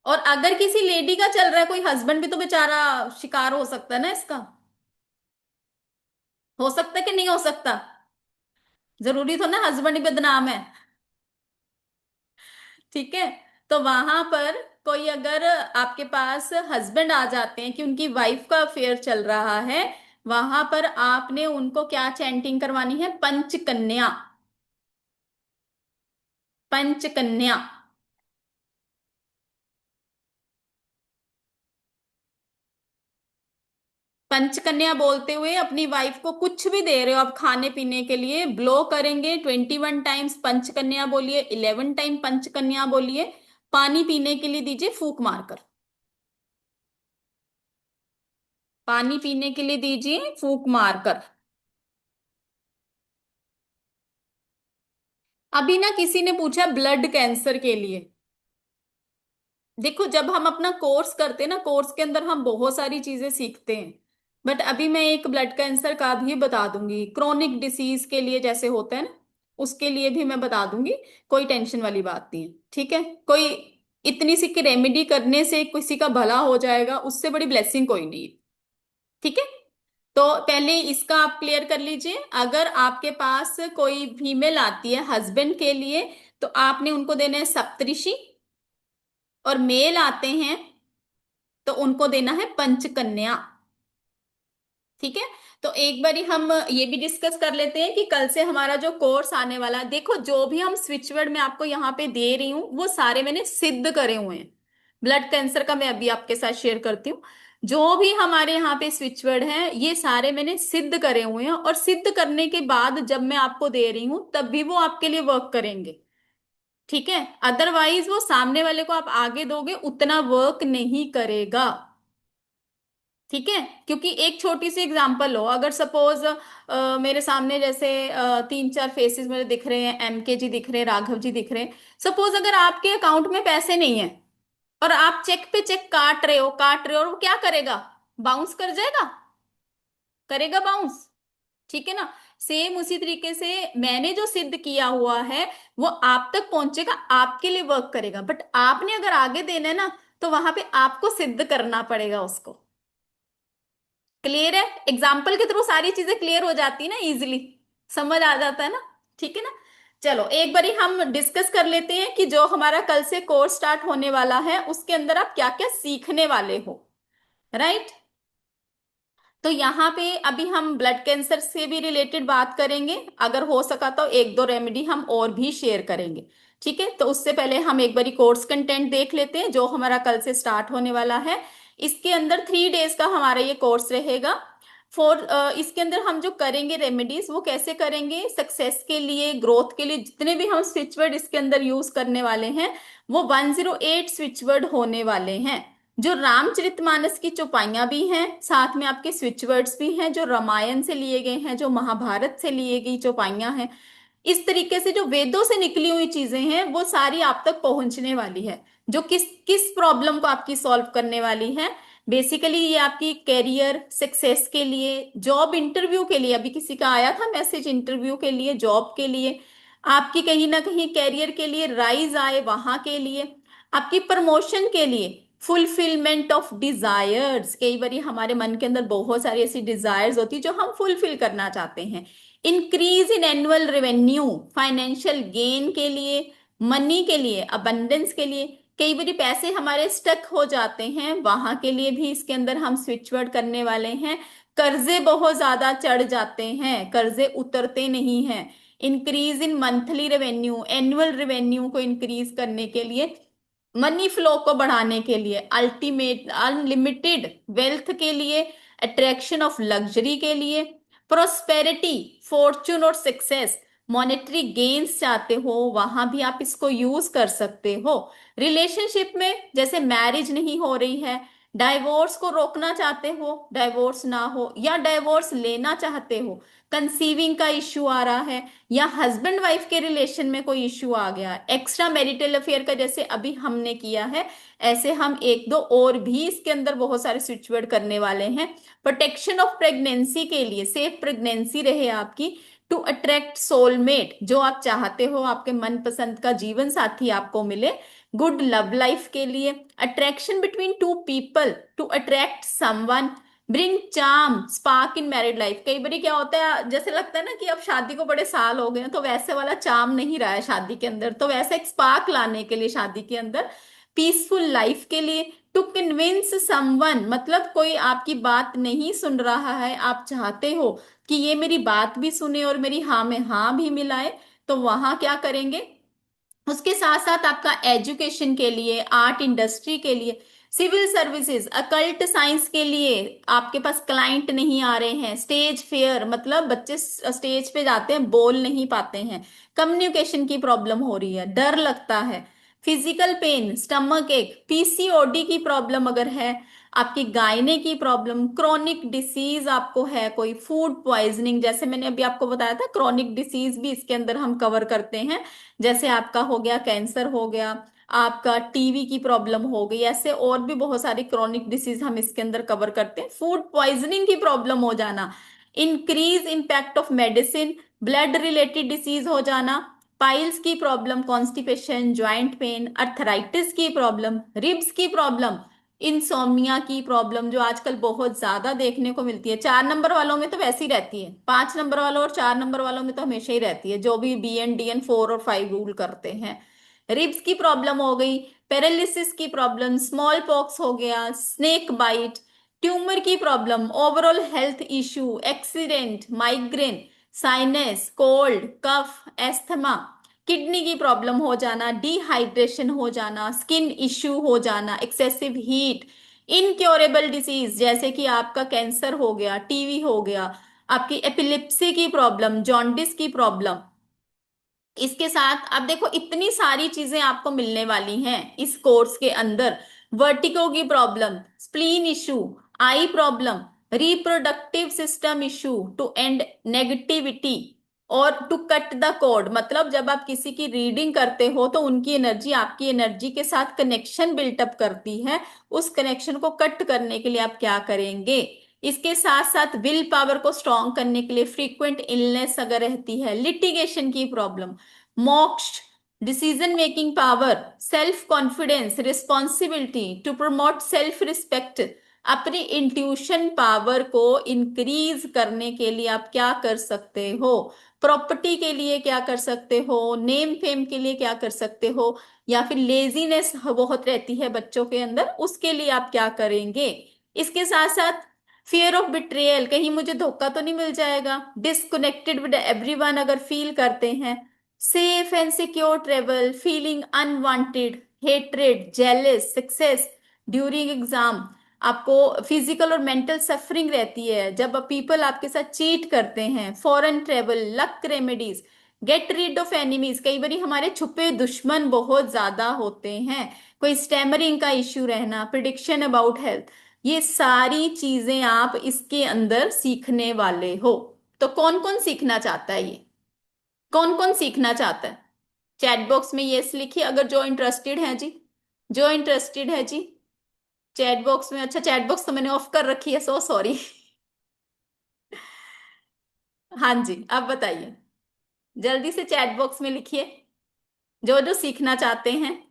और अगर किसी लेडी का चल रहा है, कोई हस्बैंड भी तो बेचारा शिकार हो सकता है ना इसका। हो सकता है कि नहीं हो सकता? जरूरी तो ना हस्बैंड ही बदनाम है। ठीक है, तो वहां पर कोई अगर आपके पास हस्बैंड आ जाते हैं कि उनकी वाइफ का अफेयर चल रहा है, वहां पर आपने उनको क्या चैंटिंग करवानी है? पंचकन्या। पंचकन्या। पंचकन्या बोलते हुए अपनी वाइफ को कुछ भी दे रहे हो आप खाने पीने के लिए, ब्लो करेंगे। 21 टाइम्स पंचकन्या बोलिए, 11 टाइम पंचकन्या बोलिए। पानी पीने के लिए दीजिए फूक मारकर। पानी पीने के लिए दीजिए फूक मारकर। अभी ना किसी ने पूछा ब्लड कैंसर के लिए। देखो, जब हम अपना कोर्स करते हैं ना, कोर्स के अंदर हम बहुत सारी चीजें सीखते हैं, बट अभी मैं एक ब्लड कैंसर का भी बता दूंगी, क्रोनिक डिसीज के लिए जैसे होता है ना, उसके लिए भी मैं बता दूंगी। कोई टेंशन वाली बात नहीं है, ठीक है। कोई इतनी सी की रेमेडी करने से किसी का भला हो जाएगा, उससे बड़ी ब्लेसिंग कोई नहीं है, ठीक है। तो पहले इसका आप क्लियर कर लीजिए। अगर आपके पास कोई फीमेल आती है हस्बैंड के लिए, तो आपने उनको देना है सप्तऋषि, और मेल आते हैं तो उनको देना है पंचकन्या, ठीक है। तो एक बारी हम ये भी डिस्कस कर लेते हैं कि कल से हमारा जो कोर्स आने वाला है, देखो जो भी हम स्विच वर्ड में आपको यहाँ पे दे रही हूँ वो सारे मैंने सिद्ध करे हुए हैं। ब्लड कैंसर का मैं अभी आपके साथ शेयर करती हूँ। जो भी हमारे यहाँ पे स्विच वर्ड है ये सारे मैंने सिद्ध करे हुए हैं, और सिद्ध करने के बाद जब मैं आपको दे रही हूँ तब भी वो आपके लिए वर्क करेंगे, ठीक है। अदरवाइज वो सामने वाले को आप आगे दोगे उतना वर्क नहीं करेगा, ठीक है। क्योंकि एक छोटी सी एग्जांपल हो, अगर सपोज मेरे सामने जैसे तीन चार फेसेस मुझे दिख रहे हैं, एमके जी दिख रहे हैं, राघव जी दिख रहे हैं। सपोज अगर आपके अकाउंट में पैसे नहीं है और आप चेक पे चेक काट रहे हो, और वो क्या करेगा? बाउंस कर जाएगा, करेगा बाउंस, ठीक है ना। सेम उसी तरीके से मैंने जो सिद्ध किया हुआ है वो आप तक पहुंचेगा, आपके लिए वर्क करेगा, बट आपने अगर आगे देना है ना, तो वहां पे आपको सिद्ध करना पड़ेगा उसको। क्लियर है? एग्जाम्पल के थ्रू सारी चीजें क्लियर हो जाती है ना, इजिली समझ आ जाता है ना, ठीक है ना। चलो एक बारी हम डिस्कस कर लेते हैं कि जो हमारा कल से कोर्स स्टार्ट होने वाला है उसके अंदर आप क्या क्या सीखने वाले हो, राइट। तो यहाँ पे अभी हम ब्लड कैंसर से भी रिलेटेड बात करेंगे, अगर हो सका तो एक दो रेमेडी हम और भी शेयर करेंगे, ठीक है। तो उससे पहले हम एक बारी कोर्स कंटेंट देख लेते हैं जो हमारा कल से स्टार्ट होने वाला है। इसके अंदर 3 डेज का हमारा ये कोर्स रहेगा। इसके अंदर हम जो करेंगे रेमेडीज वो कैसे करेंगे, सक्सेस के लिए, ग्रोथ के लिए, जितने भी हम स्विच वर्ड इसके अंदर यूज करने वाले हैं वो 108 स्विच वर्ड होने वाले हैं। जो रामचरितमानस की चौपाइयां भी हैं, साथ में आपके स्विच वर्ड्स भी हैं जो रामायण से लिए गए हैं, जो महाभारत से लिए गई चौपाइयां हैं। इस तरीके से जो वेदों से निकली हुई चीजें हैं वो सारी आप तक पहुंचने वाली है, जो किस किस प्रॉब्लम को आपकी सॉल्व करने वाली है। बेसिकली ये आपकी कैरियर सक्सेस के लिए, जॉब इंटरव्यू के लिए, अभी किसी का आया था मैसेज इंटरव्यू के लिए, जॉब के लिए, आपकी कहीं ना कहीं कैरियर के लिए राइज आए वहां के लिए, आपकी प्रमोशन के लिए, फुलफिलमेंट ऑफ डिजायर्स। कई बार हमारे मन के अंदर बहुत सारी ऐसी डिजायर्स होती है जो हम फुलफिल करना चाहते हैं। Increase in annual revenue, financial gain के लिए, मनी के लिए, अबंडेंस के लिए। कई बार पैसे हमारे स्टक हो जाते हैं, वहां के लिए भी इसके अंदर हम स्विच वर्ड करने वाले हैं। कर्जे बहुत ज्यादा चढ़ जाते हैं, कर्जे उतरते नहीं हैं। Increase in monthly revenue, annual revenue को इंक्रीज करने के लिए, मनी फ्लो को बढ़ाने के लिए, अल्टीमेट अनलिमिटेड वेल्थ के लिए, अट्रैक्शन ऑफ लग्जरी के लिए, प्रोस्पेरिटी, फॉर्चून और सक्सेस, मॉनेटरी गेन्स चाहते हो वहां भी आप इसको यूज कर सकते हो। रिलेशनशिप में जैसे मैरिज नहीं हो रही है, डाइवोर्स को रोकना चाहते हो, डाइवोर्स ना हो, या डाइवोर्स लेना चाहते हो, कंसीविंग का इश्यू आ रहा है, या हस्बैंड वाइफ के रिलेशन में कोई इश्यू आ गया, एक्स्ट्रा मैरिटल अफेयर का जैसे अभी हमने किया है, ऐसे हम एक दो और भी इसके अंदर बहुत सारे स्विच वर्ड करने वाले हैं। प्रोटेक्शन ऑफ प्रेगनेंसी के लिए, सेफ प्रेगनेंसी रहे आपकी, टू अट्रैक्ट सोलमेट, जो आप चाहते हो आपके मनपसंद का जीवन साथी आपको मिले, गुड लव लाइफ के लिए, attraction between two people, to attract someone, bring charm spark in married life. कई बार क्या होता है, जैसे लगता है ना कि अब शादी को बड़े साल हो गए हैं तो वैसे वाला चार्म नहीं रहा है शादी के अंदर, तो वैसे एक स्पार्क लाने के लिए शादी के अंदर, पीसफुल लाइफ के लिए, टू कन्विंस समवन, मतलब कोई आपकी बात नहीं सुन रहा है, आप चाहते हो कि ये मेरी बात भी सुने और मेरी हाँ में हाँ भी मिलाए, तो वहां क्या करेंगे। उसके साथ साथ आपका एजुकेशन के लिए, आर्ट इंडस्ट्री के लिए, सिविल सर्विसेज, अकल्ट साइंस के लिए, आपके पास क्लाइंट नहीं आ रहे हैं, स्टेज फेयर मतलब बच्चे स्टेज पे जाते हैं बोल नहीं पाते हैं, कम्युनिकेशन की प्रॉब्लम हो रही है, डर लगता है, फिजिकल पेन, स्टमक एक, पीसीओडी की प्रॉब्लम अगर है, आपकी गायने की प्रॉब्लम, क्रोनिक डिसीज आपको है कोई, फूड पॉइजनिंग, जैसे मैंने अभी आपको बताया था क्रोनिक डिसीज भी इसके अंदर हम कवर करते हैं, जैसे आपका हो गया कैंसर हो गया, आपका टीवी की प्रॉब्लम हो गई, ऐसे और भी बहुत सारी क्रोनिक डिसीज हम इसके अंदर कवर करते हैं। फूड पॉइजनिंग की प्रॉब्लम हो जाना, increase impact of medicine, blood related disease हो जाना, पाइल्स की problem, constipation, joint pain, arthritis की प्रॉब्लम, रिब्स की प्रॉब्लम, इंसोम्निया की प्रॉब्लम जो आजकल बहुत ज्यादा देखने को मिलती है। 4 नंबर वालों में तो वैसे ही रहती है, 5 नंबर वालों और 4 नंबर वालों में तो हमेशा ही रहती है, जो भी BN DN 4 और 5 रूल करते हैं। रिब्स की प्रॉब्लम हो गई, पैरालिसिस की प्रॉब्लम, स्मॉल पॉक्स हो गया, स्नेक बाइट, ट्यूमर की problem, overall health issue, accident, migraine, sinus, cold, cough, asthma, kidney की प्रॉब्लम हो जाना, डिहाइड्रेशन हो जाना, स्किन इश्यू हो जाना, एक्सेसिव हीट, इनक्योरेबल डिसीज जैसे कि आपका कैंसर हो गया, टीवी हो गया, आपकी एपिलेप्सी की प्रॉब्लम, जॉन्डिस की प्रॉब्लम। इसके साथ अब देखो इतनी सारी चीजें आपको मिलने वाली हैं इस कोर्स के अंदर। वर्टिको की problem, spleen issue, eye problem, reproductive system issue, to end negativity और टू कट द कोड, मतलब जब आप किसी की रीडिंग करते हो तो उनकी एनर्जी आपकी एनर्जी के साथ कनेक्शन बिल्टअप करती है, उस कनेक्शन को कट करने के लिए आप क्या करेंगे। इसके साथ साथ विल पावर को स्ट्रॉन्ग करने के लिए, फ्रीक्वेंट इलनेस अगर रहती है, लिटिगेशन की प्रॉब्लम, मोक्ष, decision making power, self confidence, responsibility, to promote self respect, अपनी इंट्यूशन पावर को इंक्रीज करने के लिए आप क्या कर सकते हो, प्रॉपर्टी के लिए क्या कर सकते हो, नेम फेम के लिए क्या कर सकते हो, या फिर लेजीनेस बहुत रहती है बच्चों के अंदर, उसके लिए आप क्या करेंगे। इसके साथ साथ फियर ऑफ बिट्रेयल, कहीं मुझे धोखा तो नहीं मिल जाएगा, डिस्कनेक्टेड विद एवरीवन अगर फील करते हैं, safe and secure travel, feeling unwanted, hatred, jealous, success during exam, आपको फिजिकल और मेंटल सफरिंग रहती है जब पीपल आपके साथ चीट करते हैं, foreign travel, luck remedies, get rid of enemies, कई बार हमारे छुपे दुश्मन बहुत ज्यादा होते हैं, कोई स्टैमरिंग का इश्यू रहना, प्रिडिक्शन अबाउट हेल्थ, ये सारी चीजें आप इसके अंदर सीखने वाले हो। तो कौन कौन सीखना चाहता है ये, कौन कौन सीखना चाहता है, चैट बॉक्स में यस लिखिए अगर जो इंटरेस्टेड है जी, जो इंटरेस्टेड है जी चैट बॉक्स में। अच्छा चैट बॉक्स तो मैंने ऑफ कर रखी है, सो सॉरी। हाँ जी अब बताइए, जल्दी से चैट बॉक्स में लिखिए जो जो सीखना चाहते हैं।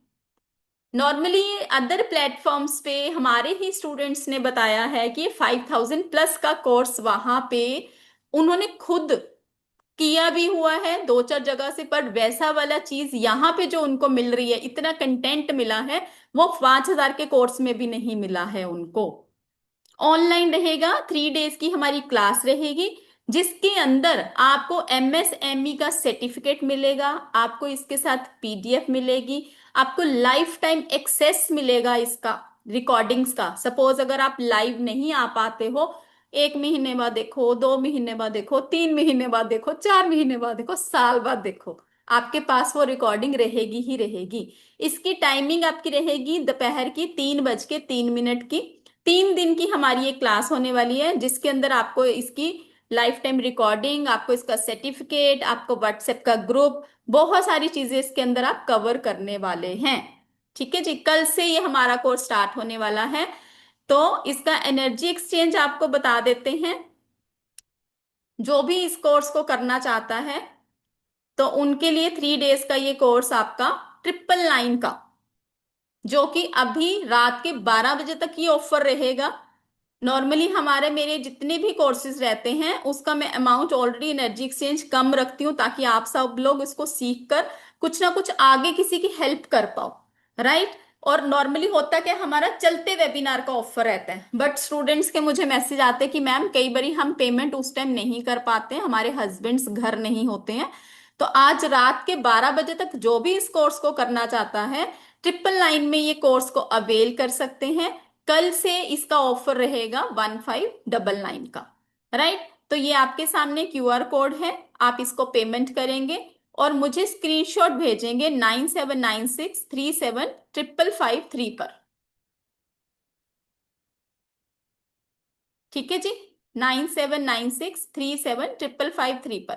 नॉर्मली अदर प्लेटफॉर्म्स पे हमारे ही स्टूडेंट्स ने बताया है कि 5000+ का कोर्स वहां पे उन्होंने खुद किया भी हुआ है 2-4 जगह से, पर वैसा वाला चीज यहाँ पे जो उनको मिल रही है, इतना कंटेंट मिला है, वो 5000 के कोर्स में भी नहीं मिला है उनको। ऑनलाइन रहेगा, 3 डेज की हमारी क्लास रहेगी, जिसके अंदर आपको MSME का सर्टिफिकेट मिलेगा, आपको इसके साथ PDF मिलेगी, आपको लाइफ टाइम एक्सेस मिलेगा इसका, रिकॉर्डिंग्स का। सपोज अगर आप लाइव नहीं आ पाते हो, 1 महीने बाद देखो, 2 महीने बाद देखो, 3 महीने बाद देखो, 4 महीने बाद देखो, साल बाद देखो, आपके पास वो रिकॉर्डिंग रहेगी ही रहेगी। इसकी टाइमिंग आपकी रहेगी दोपहर की 3:03 की। 3 दिन की हमारी ये क्लास होने वाली है, जिसके अंदर आपको इसकी लाइफ टाइम रिकॉर्डिंग, आपको इसका सर्टिफिकेट, आपको व्हाट्सएप का ग्रुप, बहुत सारी चीजें इसके अंदर आप कवर करने वाले हैं। ठीक है जी, कल से ये हमारा कोर्स स्टार्ट होने वाला है। तो इसका एनर्जी एक्सचेंज आपको बता देते हैं, जो भी इस कोर्स को करना चाहता है तो उनके लिए 3 डेज का ये कोर्स आपका 999 का, जो कि अभी रात के 12 बजे तक ये ऑफर रहेगा। नॉर्मली हमारे मेरे जितने भी कोर्सेज रहते हैं उसका मैं अमाउंट ऑलरेडी एनर्जी एक्सचेंज कम रखती हूँ, ताकि आप सब लोग इसको सीख कर कुछ ना कुछ आगे किसी की हेल्प कर पाओ, राइट। और नॉर्मली होता क्या, हमारा चलते वेबिनार का ऑफर रहता है, बट स्टूडेंट्स के मुझे मैसेज आते हैं कि मैम कई बार हम पेमेंट उस टाइम नहीं कर पाते हैं, हमारे हस्बैंड्स घर नहीं होते हैं। तो आज रात के 12 बजे तक जो भी इस कोर्स को करना चाहता है 999 में ये कोर्स को अवेल कर सकते हैं। कल से इसका ऑफर रहेगा 1599 का, राइट। तो ये आपके सामने QR कोड है, आप इसको पेमेंट करेंगे और मुझे स्क्रीनशॉट भेजेंगे 9796375553 पर। ठीक है जी, 9796375553 पर।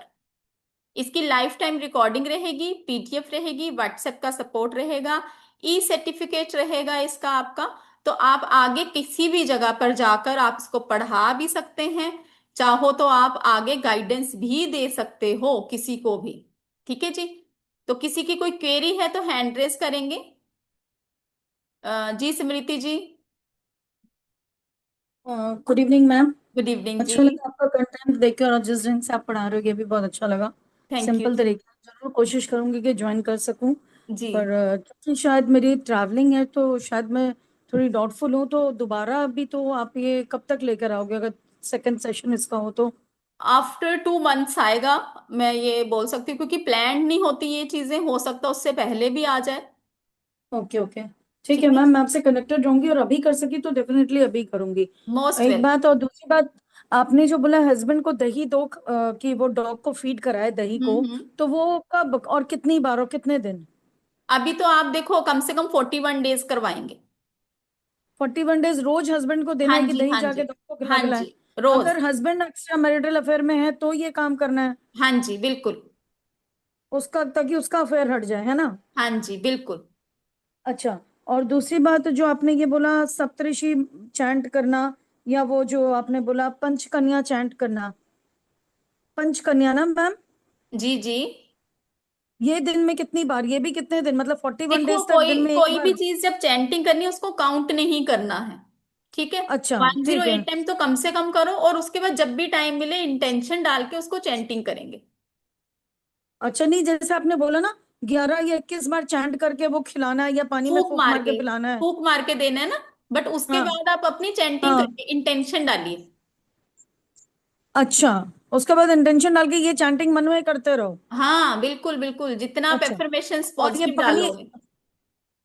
इसकी लाइफ टाइम रिकॉर्डिंग रहेगी, पीडीएफ रहेगी, व्हाट्सएप का सपोर्ट रहेगा, ई सर्टिफिकेट रहेगा इसका आपका। तो आप आगे किसी भी जगह पर जाकर आप इसको पढ़ा भी सकते हैं, चाहो तो आप आगे गाइडेंस भी दे सकते हो किसी को भी। ठीक है जी, तो किसी की कोई क्वेरी है तो हैंड रेस करेंगे। जी Smriti ji. Good evening ma'am. Good evening जी। अच्छा लगा आपका कंटेंट देखकर, और जिस ढंग से आप पढ़ा रहे हो ये भी बहुत अच्छा लगा। थैंक यू सिंपल जी। तरीके से जरूर कोशिश करूंगी कि ज्वाइन कर सकूं। जी पर क्योंकि शायद मेरी ट्रैवलिंग है तो शायद मैं थोड़ी डाउटफुल हूँ, तो दोबारा अभी तो आप ये कब तक लेकर आओगे अगर सेकंड सेशन इसका हो तो? आफ्टर 2 मंथ्स आएगा, मैं ये बोल सकती हूँ, क्योंकि प्लान नहीं होती ये चीजें, हो सकता है उससे पहले भी आ जाए। ओके ओके, ठीक ठीक है है, मैम, मैं आपसे कनेक्टेड रहूंगी और अभी कर सकी तो डेफिनेटली अभी करूंगी। मोस्ट एक वेलकम। बात, और दूसरी बात, आपने जो बोला हस्बैंड को दही दो, कि वो डॉग को फीड कराए दही को, हम्म। तो वो कब और कितनी बार और कितने दिन? अभी तो आप देखो कम से कम 41 डेज करवाएंगे। 41 डेज रोज हस्बैंड को देना हाँ है कि जी, दही हाँ जाके जी, डॉग को खिला हाँ के लाए? जी, रोज। अगर हस्बैंड एक्स्ट्रा मैरिटल अफेयर में है तो ये काम करना है हाँ जी बिल्कुल। उसका, ताकि उसका अफेयर हट जाए, है ना? हाँ जी बिल्कुल। अच्छा, और दूसरी बात जो आपने ये बोला सप्तऋषि चैंट करना, या वो जो आपने बोला पंचकन्या चैंट करना, पंचकन्या ना मैम, जी जी। ये दिन में कितनी बार, ये भी कितने दिन, मतलब 41 देखो डेज तक कोई दिन में एक कोई भी बार? चीज जब चैंटिंग करनी है उसको काउंट नहीं करना है। ठीक है, अच्छा वन जीरो ठीक है। एट टाइम तो कम से कम करो, और उसके बाद जब भी टाइम मिले इंटेंशन डाल के उसको चैंटिंग करेंगे। अच्छा, नहीं जैसे आपने बोला ना 11 या 21 बार चैंट करके वो खिलाना है या पानी में फूक फूक मार मार के के, पिलाना है? फूक मार के देना है ना, बट उसके हाँ बाद आप अपनी चैंटिंग हाँ। करिए, इंटेंशन डालिए। अच्छा, उसके बाद इंटेंशन डाल के ये चैंटिंग मन में करते रहो? हाँ बिल्कुल बिल्कुल, जितना आप अच्छा, एफर्मेशंस और ये पॉजिटिव पानी, डालोगे।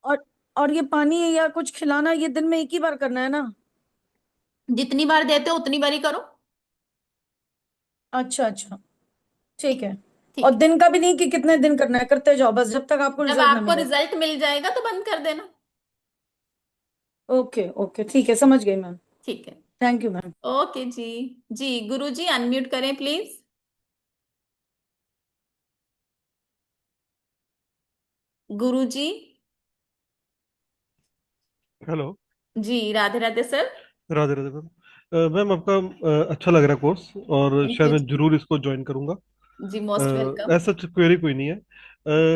और और ये पानी या कुछ खिलाना ये दिन में एक ही बार करना है ना? जितनी बार देते हो उतनी बार ही करो। अच्छा अच्छा, ठीक ठीक, है। और ठीक है। दिन का भी नहीं कि कितने दिन करना है, करते जाओ बस जब तक आपको जब रिजल्ट ना आपको मिले? रिजल्ट मिल जाएगा तो बंद कर देना। ओके ओके, ठीक है, समझ गई मैम। ठीक है। Thank you ma'am. ओके जी। जी गुरु जी अनम्यूट करें प्लीज। गुरु जी। हेलो। जी Radhe Radhe sir. Radhe Radhe ma'am. Ma'am आपका अच्छा लग रहा है कोर्स, और थैंक शायद यू मैं जी। जरूर इसको ज्वाइन करूंगा। जी मोस्ट वेलकम। ऐसा क्वेरी कोई नहीं है।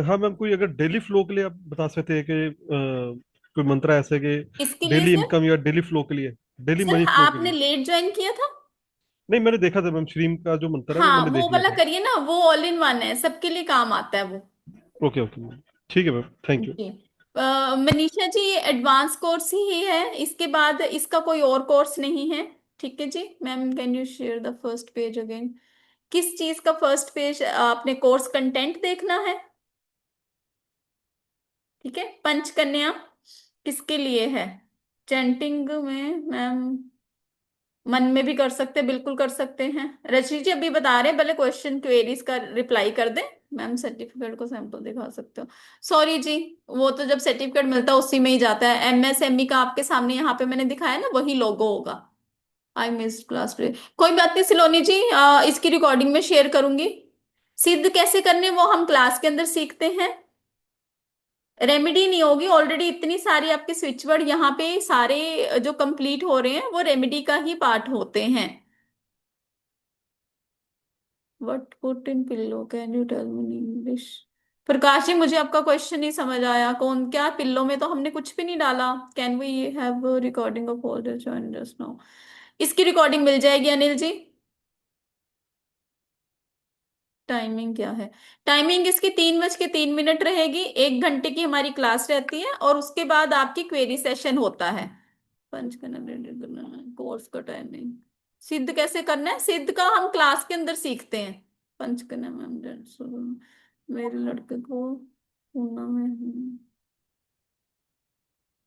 हाँ मैम, कोई अगर डेली फ्लो के लिए आप बता सकते हैं कि कोई मंत्र ऐसे कि किसके लिए डेली सर? इनकम या डेली फ्लो के लिए, डेली सर मनी फ्लो के आपने लिए? लेट ज्वाइन किया था। नहीं, मैंने देखा था मैम, श्रीम का जो मंत्र है वो हाँ मैंने वो देख लिया वाला था। करिए ना, वो ऑल इन वन है, सबके लिए काम आता है वो। ओके ओके मैम, ठीक है मैम, थैंक यू। जी। मनीषा जी ये एडवांस कोर्स ही है, इसके बाद इसका कोई और कोर्स नहीं है। ठीक है जी ma'am, can you share the first page again? किस चीज का फर्स्ट पेज? आपने कोर्स कंटेंट देखना है। ठीक है, पंचकन्या किसके लिए है? चैंटिंग में मैम मन में भी कर सकते हैं, बिल्कुल कर सकते हैं। रजनी जी अभी बता रहे हैं, भले क्वेश्चन क्वेरीज का रिप्लाई कर दें। मैम सर्टिफिकेट को सैंपल दिखा सकते हो। सॉरी जी, वो तो जब सर्टिफिकेट मिलता है उसी में ही जाता है, एमएसएमई का आपके सामने यहाँ पे मैंने दिखाया ना, वही लोगो होगा। I miss class play. कोई बात नहीं सिलोनी जी, इसकी रिकॉर्डिंग में शेयर करूंगी। सिद्ध कैसे करने वो हम क्लास के अंदर सीखते हैं। रेमेडी नहीं होगी, ऑलरेडी इतनी सारी आपके स्विच वर्ड यहाँ पे सारे जो कंप्लीट हो रहे हैं वो रेमेडी का ही पार्ट होते हैं। What put in pillow, can you tell me in English? Prakash ji मुझे आपका क्वेश्चन नहीं समझ आया, कौन क्या पिल्लो में तो हमने कुछ भी नहीं डाला। Can we have recording of all join just now? इसकी रिकॉर्डिंग मिल जाएगी अनिल जी। टाइमिंग क्या है? टाइमिंग इसकी 3:03 रहेगी, 1 घंटे की हमारी क्लास रहती है, और उसके बाद आपकी क्वेरी सेशन होता है। पंच कोर्स का टाइमिंग सिद्ध कैसे करना है, सिद्ध का हम क्लास के अंदर सीखते हैं। पंचकन्या मैम मेरे लड़के को पूना में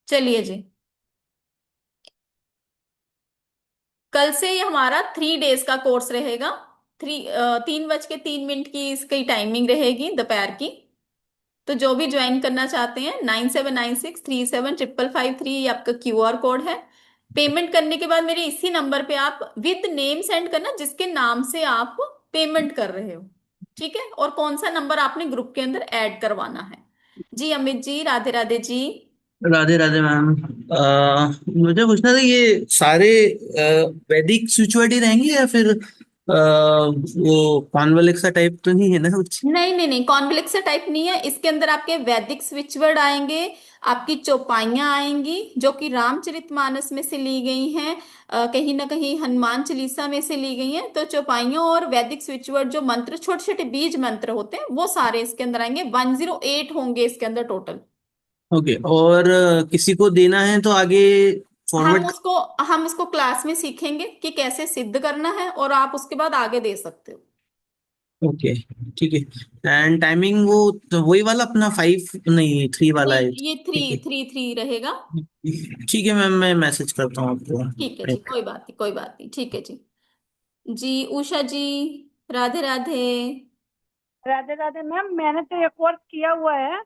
चलिए जी, कल से ये हमारा 3 डेज का कोर्स रहेगा। 3:03 की इसकी टाइमिंग रहेगी दोपहर की। तो जो भी ज्वाइन करना चाहते हैं 9796375553 ये आपका क्यूआर कोड है। पेमेंट करने के बाद मेरे इसी नंबर पे आप विद नेम सेंड करना जिसके नाम से आप पेमेंट कर रहे हो, ठीक है, और कौन सा नंबर आपने ग्रुप के अंदर ऐड करवाना है। जी अमित जी, राधे राधे जी। राधे राधे मैम। मुझे पूछना था ये सारे वैदिक स्विच वर्ड ही रहेंगे या फिर वो कॉन्वेलेक्सा टाइप तो नहीं है ना कुछ? नहीं नहीं नहीं, कॉन्फ्लिक्ट टाइप नहीं है, इसके अंदर आपके वैदिक स्विच वर्ड आएंगे, आपकी चौपाइयां आएंगी जो कि रामचरितमानस में से ली गई हैं, कहीं ना कहीं हनुमान चालीसा में से ली गई हैं। तो चौपाइयां और वैदिक स्विच वर्ड जो मंत्र, छोटे छोटे बीज मंत्र होते हैं, वो सारे इसके अंदर आएंगे। 108 होंगे इसके अंदर टोटल। ओके, और किसी को देना है तो आगे हम फॉरवर्ड? उसको हम उसको क्लास में सीखेंगे कि कैसे सिद्ध करना है, और आप उसके बाद आगे दे सकते हो। ओके, ठीक है। एंड टाइमिंग वो तो वही वाला अपना 5 नहीं 3 वाला नहीं, है? ये थ्री ठीक है, थ्री थ्री रहेगा। ठीक है मैम, मैं मैसेज करता हूँ आपको। ठीक है जी, कोई बात नहीं, कोई बात नहीं, ठीक है जी। जी उषा जी, राधे राधे। राधे राधे मैम, मैंने तो ये कोर्स किया हुआ है,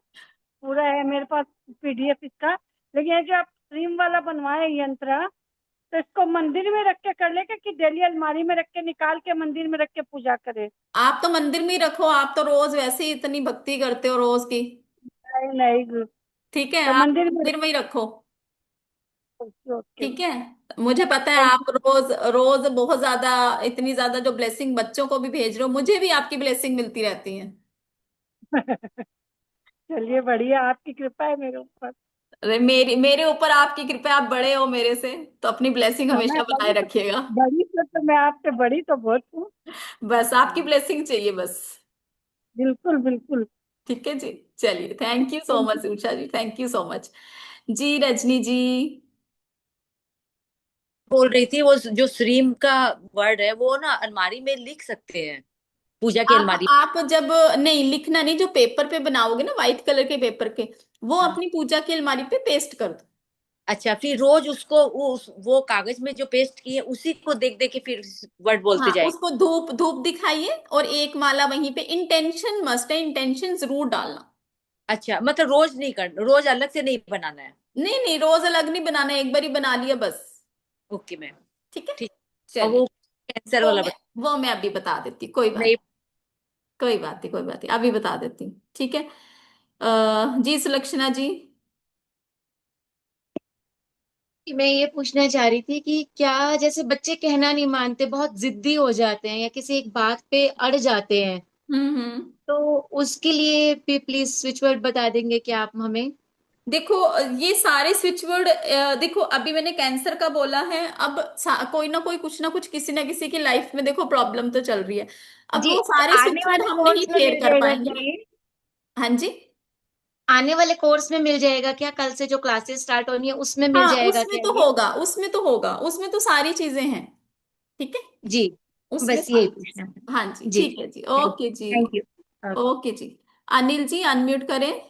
पूरा है मेरे पास पीडीएफ इसका। लेकिन ये जो आप स्ट्रीम वाला बनवाए यंत्र, तो इसको मंदिर में रख के कर लेके कि डेली अलमारी में रख के निकाल के मंदिर में रख के पूजा करे? आप तो मंदिर में ही रखो, आप तो रोज वैसे ही इतनी भक्ति करते हो रोज की। नहीं नहीं, ठीक है, तो आप मंदिर में। मंदिर में ही रखो। Okay okay. ठीक है, मुझे पता है थैंक आप रोज रोज बहुत ज्यादा, इतनी ज्यादा जो ब्लेसिंग बच्चों को भी भेज रहे हो, मुझे भी आपकी ब्लेसिंग मिलती रहती है। यू। चलिए बढ़िया, आपकी कृपा है मेरे ऊपर। अरे मेरी मेरे ऊपर आपकी कृपा है, आप बड़े हो मेरे से, तो अपनी ब्लेसिंग हाँ, मैं हमेशा बनाए रखिएगा। मैं आपसे बड़ी तो बहुत हूँ। बस आपकी ब्लेसिंग चाहिए बस। बिल्कुल बिल्कुल। ठीक है जी, चलिए, thank you so thank much Usha ji, thank you so much. जी रजनी जी। बोल रही थी, वो जो श्रीम का वर्ड है वो ना अलमारी में लिख सकते हैं, पूजा की अलमारी। आप जब, नहीं लिखना नहीं, जो पेपर पे बनाओगे ना व्हाइट कलर के पेपर पे, वो हाँ, अपनी पूजा की अलमारी पे पेस्ट कर दो। अच्छा, फिर रोज उसको वो कागज में जो पेस्ट किए उसी को देख देख के फिर वर्ड बोलते हाँ, जाएंगे। उसको धूप धूप दिखाइए और एक माला वहीं पे, इंटेंशन मस्ट है, इंटेंशन जरूर डालना। अच्छा, मतलब रोज नहीं करना, रोज अलग से नहीं बनाना है? नहीं नहीं, रोज अलग नहीं बनाना, एक बार ही बना लिया बस। ओके मैम, ठीक है, ठीक। और चलिए। वो कैंसर वो वाला मैं वो मैं अभी बता देती, कोई बात नहीं। नहीं, कोई बात नहीं, कोई बात नहीं, अभी बता देती हूँ, ठीक है। जी सुलक्षणा जी। कि मैं ये पूछना चाह रही थी कि क्या जैसे बच्चे कहना नहीं मानते, बहुत जिद्दी हो जाते हैं या किसी एक बात पे अड़ जाते हैं, हम्म। तो उसके लिए भी प्लीज स्विच वर्ड बता देंगे क्या आप हमें? देखो, ये सारे स्विच वर्ड, देखो अभी मैंने कैंसर का बोला है, अब कोई ना कुछ किसी ना किसी की लाइफ में देखो प्रॉब्लम तो चल रही है। अब जी, वो तो सारे आने स्विच वर्ड वाले हम नहीं कोर्स में शेयर मिल कर जाएगा पाएंगे। क्या ये? हाँ जी। आने वाले कोर्स में मिल जाएगा क्या? कल से जो क्लासेस स्टार्ट होनी है उसमें मिल हाँ, जाएगा उसमें क्या तो ये? होगा, उसमें तो होगा, उसमें तो सारी चीजें हैं। ठीक है, जी, उसमें बस यही सारी पूछना चीजें। है। हाँ जी, जी, ठीक है जी, थैंक ओके जी। Thank you. ओके जी। अनिल जी अनम्यूट करें।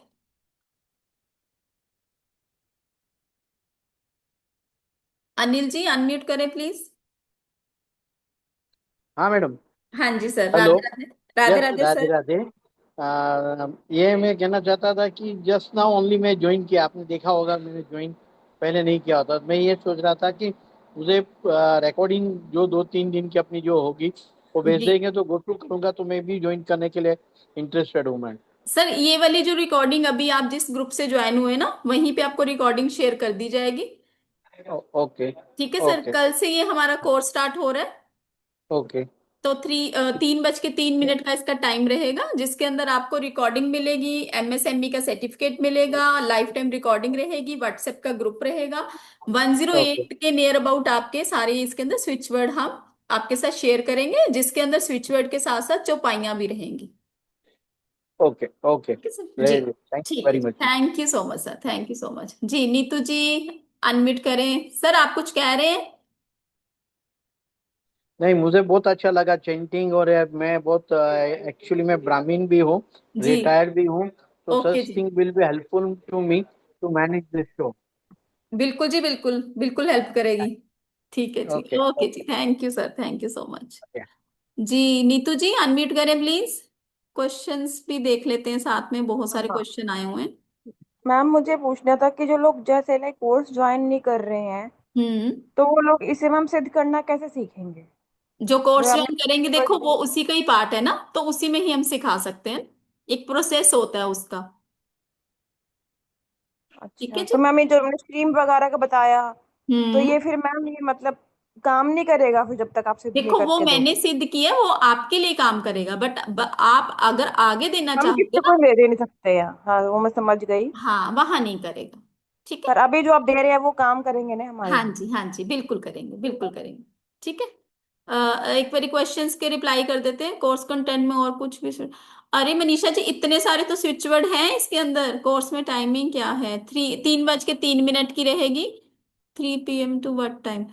अनिल जी अनम्यूट करें प्लीज। हाँ मैडम। हाँ जी sir, hello. Radhe Radhe. Radhe yes, Radhe Radhe sir. Radhe. ये मैं कहना चाहता था कि जस्ट नाउ ओनली मैं ज्वाइन किया, आपने देखा होगा मैंने ज्वाइन पहले नहीं किया होता। मैं ये सोच रहा था कि मुझे रिकॉर्डिंग जो 2-3 दिन की अपनी जो होगी वो भेज जी देंगे तो गो थ्रू करूंगा, तो मैं भी ज्वाइन करने के लिए इंटरेस्टेड हूँ मैं। सर, ये वाली जो रिकॉर्डिंग अभी आप जिस ग्रुप से ज्वाइन हुए ना, वहीं पे आपको रिकॉर्डिंग शेयर कर दी जाएगी। ओके ठीक है सर, ओके कल से ये हमारा कोर्स स्टार्ट हो रहा है। ओके 3:03 का इसका टाइम रहेगा, जिसके अंदर आपको रिकॉर्डिंग मिलेगी, एमएसएमई का सर्टिफिकेट मिलेगा, लाइफ टाइम रिकॉर्डिंग रहेगी, व्हाट्सएप का ग्रुप रहेगा। ओके 108 के नियर अबाउट आपके सारे इसके अंदर स्विच वर्ड हम आपके साथ शेयर करेंगे, जिसके अंदर स्विच वर्ड के साथ साथ चौपाइयां भी रहेंगी। Okay okay. ठीक है सर जी। वेरी थैंक यू ठीक है वेरी जी, much. Thank you so much sir, thank you so much. जी नीतू जी अनम्यूट करें, सर आप कुछ कह रहे हैं। नहीं, मुझे बहुत अच्छा लगा चेंटिंग, और मैं बहुत एक्चुअली मैं ब्राह्मीण भी हूँ, जी रिटायर्ड भी हूँ, तो ओके सच जी, thing will be helpful to me to manage this show. बिल्कुल जी, बिल्कुल बिल्कुल हेल्प करेगी। ठीक है जी, ओके ओके जी, okay thank you sir, thank you so much. Okay. जी नीतू जी अनम्यूट करें प्लीज। क्वेश्चंस भी देख लेते हैं साथ में, बहुत सारे हाँ क्वेश्चन आए हुए हैं। मैम, मुझे पूछना था कि जो लोग जैसे लाइक कोर्स ज्वाइन नहीं कर रहे हैं, हम्म। तो वो लोग इसे मैम सिद्ध करना कैसे सीखेंगे? जो कोर्स जो आपने ज्वाइन करेंगे देखो वो उसी का ही पार्ट है ना, तो उसी में ही हम सिखा सकते हैं। एक प्रोसेस होता है उसका। ठीक है अच्छा, जी। तो मैम ये जो हमने स्ट्रीम वगैरह का बताया, तो हम्म। ये फिर मैम ये मतलब काम नहीं करेगा फिर जब तक आप सिद्ध नहीं देखो वो करके मैंने दोगे? सिद्ध किया, वो आपके लिए काम करेगा, बट आप अगर आगे देना हम चाहोगे किसी ना, को दे नहीं सकते हैं, हाँ वो मैं समझ गई। हाँ वहां नहीं करेगा। ठीक है। पर अभी जो आप दे रहे हैं वो काम करेंगे ना हमारे हाँ लिए? जी, हाँ जी, बिल्कुल करेंगे, बिल्कुल करेंगे। ठीक है। एक बारी क्वेश्चंस के रिप्लाई कर देते हैं। कोर्स कंटेंट में और कुछ भी अरे मनीषा जी, इतने सारे तो स्विच वर्ड हैं इसके अंदर। कोर्स में टाइमिंग क्या है? 3:03 की रहेगी। 3 PM टू व्हाट टाइम?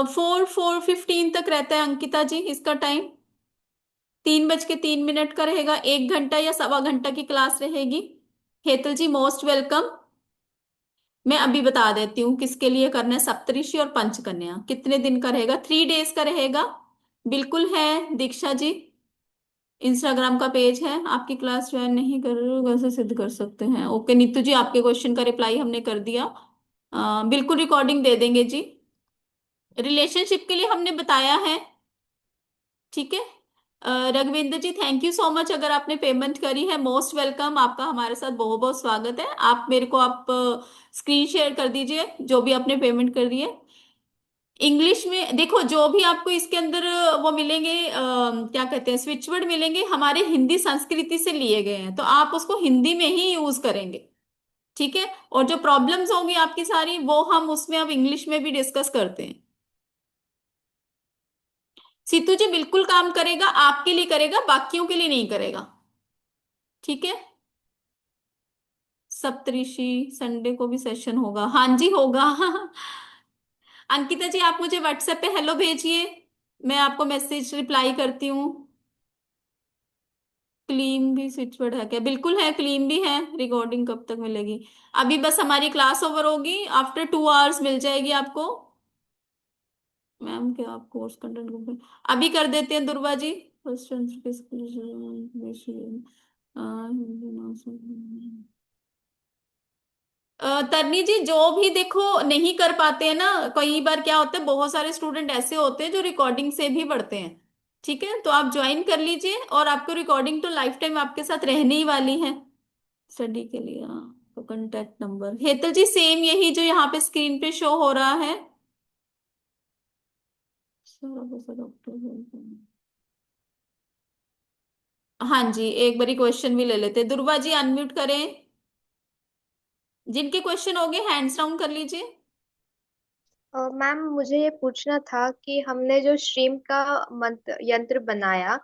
4:15 तक रहता है अंकिता जी इसका टाइम। 3:03 का रहेगा। 1 घंटा या सवा घंटा की क्लास रहेगी। हेतल जी मोस्ट वेलकम। मैं अभी बता देती हूँ किसके लिए करना है। सप्तऋषि और पंचकन्या कितने दिन का रहेगा? 3 डेज का रहेगा। बिल्कुल है दीक्षा जी। इंस्टाग्राम का पेज है। आपकी क्लास ज्वाइन नहीं कर रहे हो कैसे सिद्ध कर सकते हैं? ओके नीतू जी, आपके क्वेश्चन का रिप्लाई हमने कर दिया। बिल्कुल रिकॉर्डिंग दे देंगे जी। रिलेशनशिप के लिए हमने बताया है। ठीक है। रघविंदर ji thank you so much. अगर आपने पेमेंट करी है मोस्ट वेलकम, आपका हमारे साथ बहुत बहुत स्वागत है। आप मेरे को आप स्क्रीन शेयर कर दीजिए जो भी आपने पेमेंट कर दी है। इंग्लिश में देखो, जो भी आपको इसके अंदर वो मिलेंगे, क्या कहते हैं, स्विच वर्ड मिलेंगे, हमारे हिंदी संस्कृति से लिए गए हैं, तो आप उसको हिंदी में ही यूज करेंगे। ठीक है। और जो प्रॉब्लम्स होंगी आपकी सारी, वो हम उसमें अब इंग्लिश में भी डिस्कस करते हैं। सीतू जी बिल्कुल काम करेगा, आपके लिए करेगा, बाकियों के लिए नहीं करेगा। ठीक है। सप्तऋषि संडे को भी सेशन होगा? हाँ जी होगा। अंकिता जी आप मुझे व्हाट्सएप पे हेलो भेजिए, मैं आपको मैसेज रिप्लाई करती हूँ। क्लीम भी स्विच वर्ड है क्या? बिल्कुल है, क्लीम भी है। रिकॉर्डिंग कब तक मिलेगी? अभी बस हमारी क्लास ओवर होगी, आफ्टर 2 आवर्स मिल जाएगी आपको। मैम क्या आप कोर्स कंटेंट अभी कर देते हैं दुर्वा जी। क्वेश्चन। तरनी जी जो भी देखो नहीं कर पाते हैं ना, कई बार क्या होता है, बहुत सारे स्टूडेंट ऐसे होते हैं जो रिकॉर्डिंग से भी पढ़ते हैं। ठीक है, तो आप ज्वाइन कर लीजिए, और आपको रिकॉर्डिंग तो लाइफ टाइम आपके साथ रहने ही वाली है। स्टडी के लिए तो कॉन्टेक्ट नंबर हेतल जी सेम यही जो यहाँ पे स्क्रीन पे शो हो रहा है। हाँ जी, एक बारी क्वेश्चन भी ले लेते हैं। दुर्वा जी अनम्यूट करें। जिनके क्वेश्चन हो गए हैंड्स डाउन कर लीजिए। मैम मुझे ये पूछना था कि हमने जो श्रीम का मंत्र यंत्र बनाया,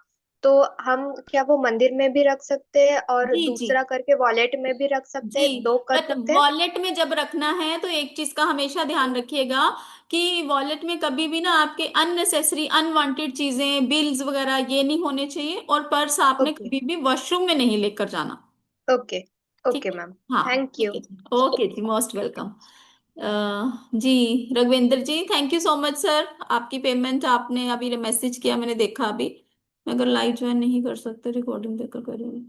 तो हम क्या वो मंदिर में भी रख सकते हैं और जी जी दूसरा करके वॉलेट में भी रख सकते जी। हैं, दो कर बट सकते हैं? वॉलेट में जब रखना है तो एक चीज का हमेशा ध्यान रखिएगा कि वॉलेट में कभी भी ना आपके अननेसेसरी अनवांटेड चीजें, बिल्स वगैरह ये नहीं होने चाहिए, और पर्स आपने ओके कभी भी वॉशरूम में नहीं लेकर जाना। ओके ठीक ओके है। मैम। हाँ थैंक ठीक यू। है जी, ओके जी मोस्ट वेलकम। जी Raghvinder ji thank you so much sir. आपकी पेमेंट आपने अभी मैसेज किया, मैंने देखा अभी। मैं अगर लाइव ज्वाइन नहीं कर सकते, रिकॉर्डिंग देखकर करेंगे।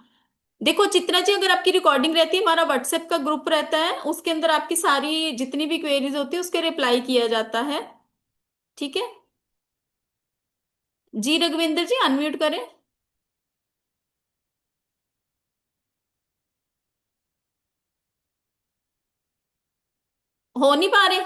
देखो चित्रा जी, अगर आपकी रिकॉर्डिंग रहती है, हमारा व्हाट्सएप का ग्रुप रहता है, उसके अंदर आपकी सारी जितनी भी क्वेरीज होती है उसके रिप्लाई किया जाता है। ठीक है। जी रघविंदर जी अनम्यूट करें। हो नहीं पा रहे?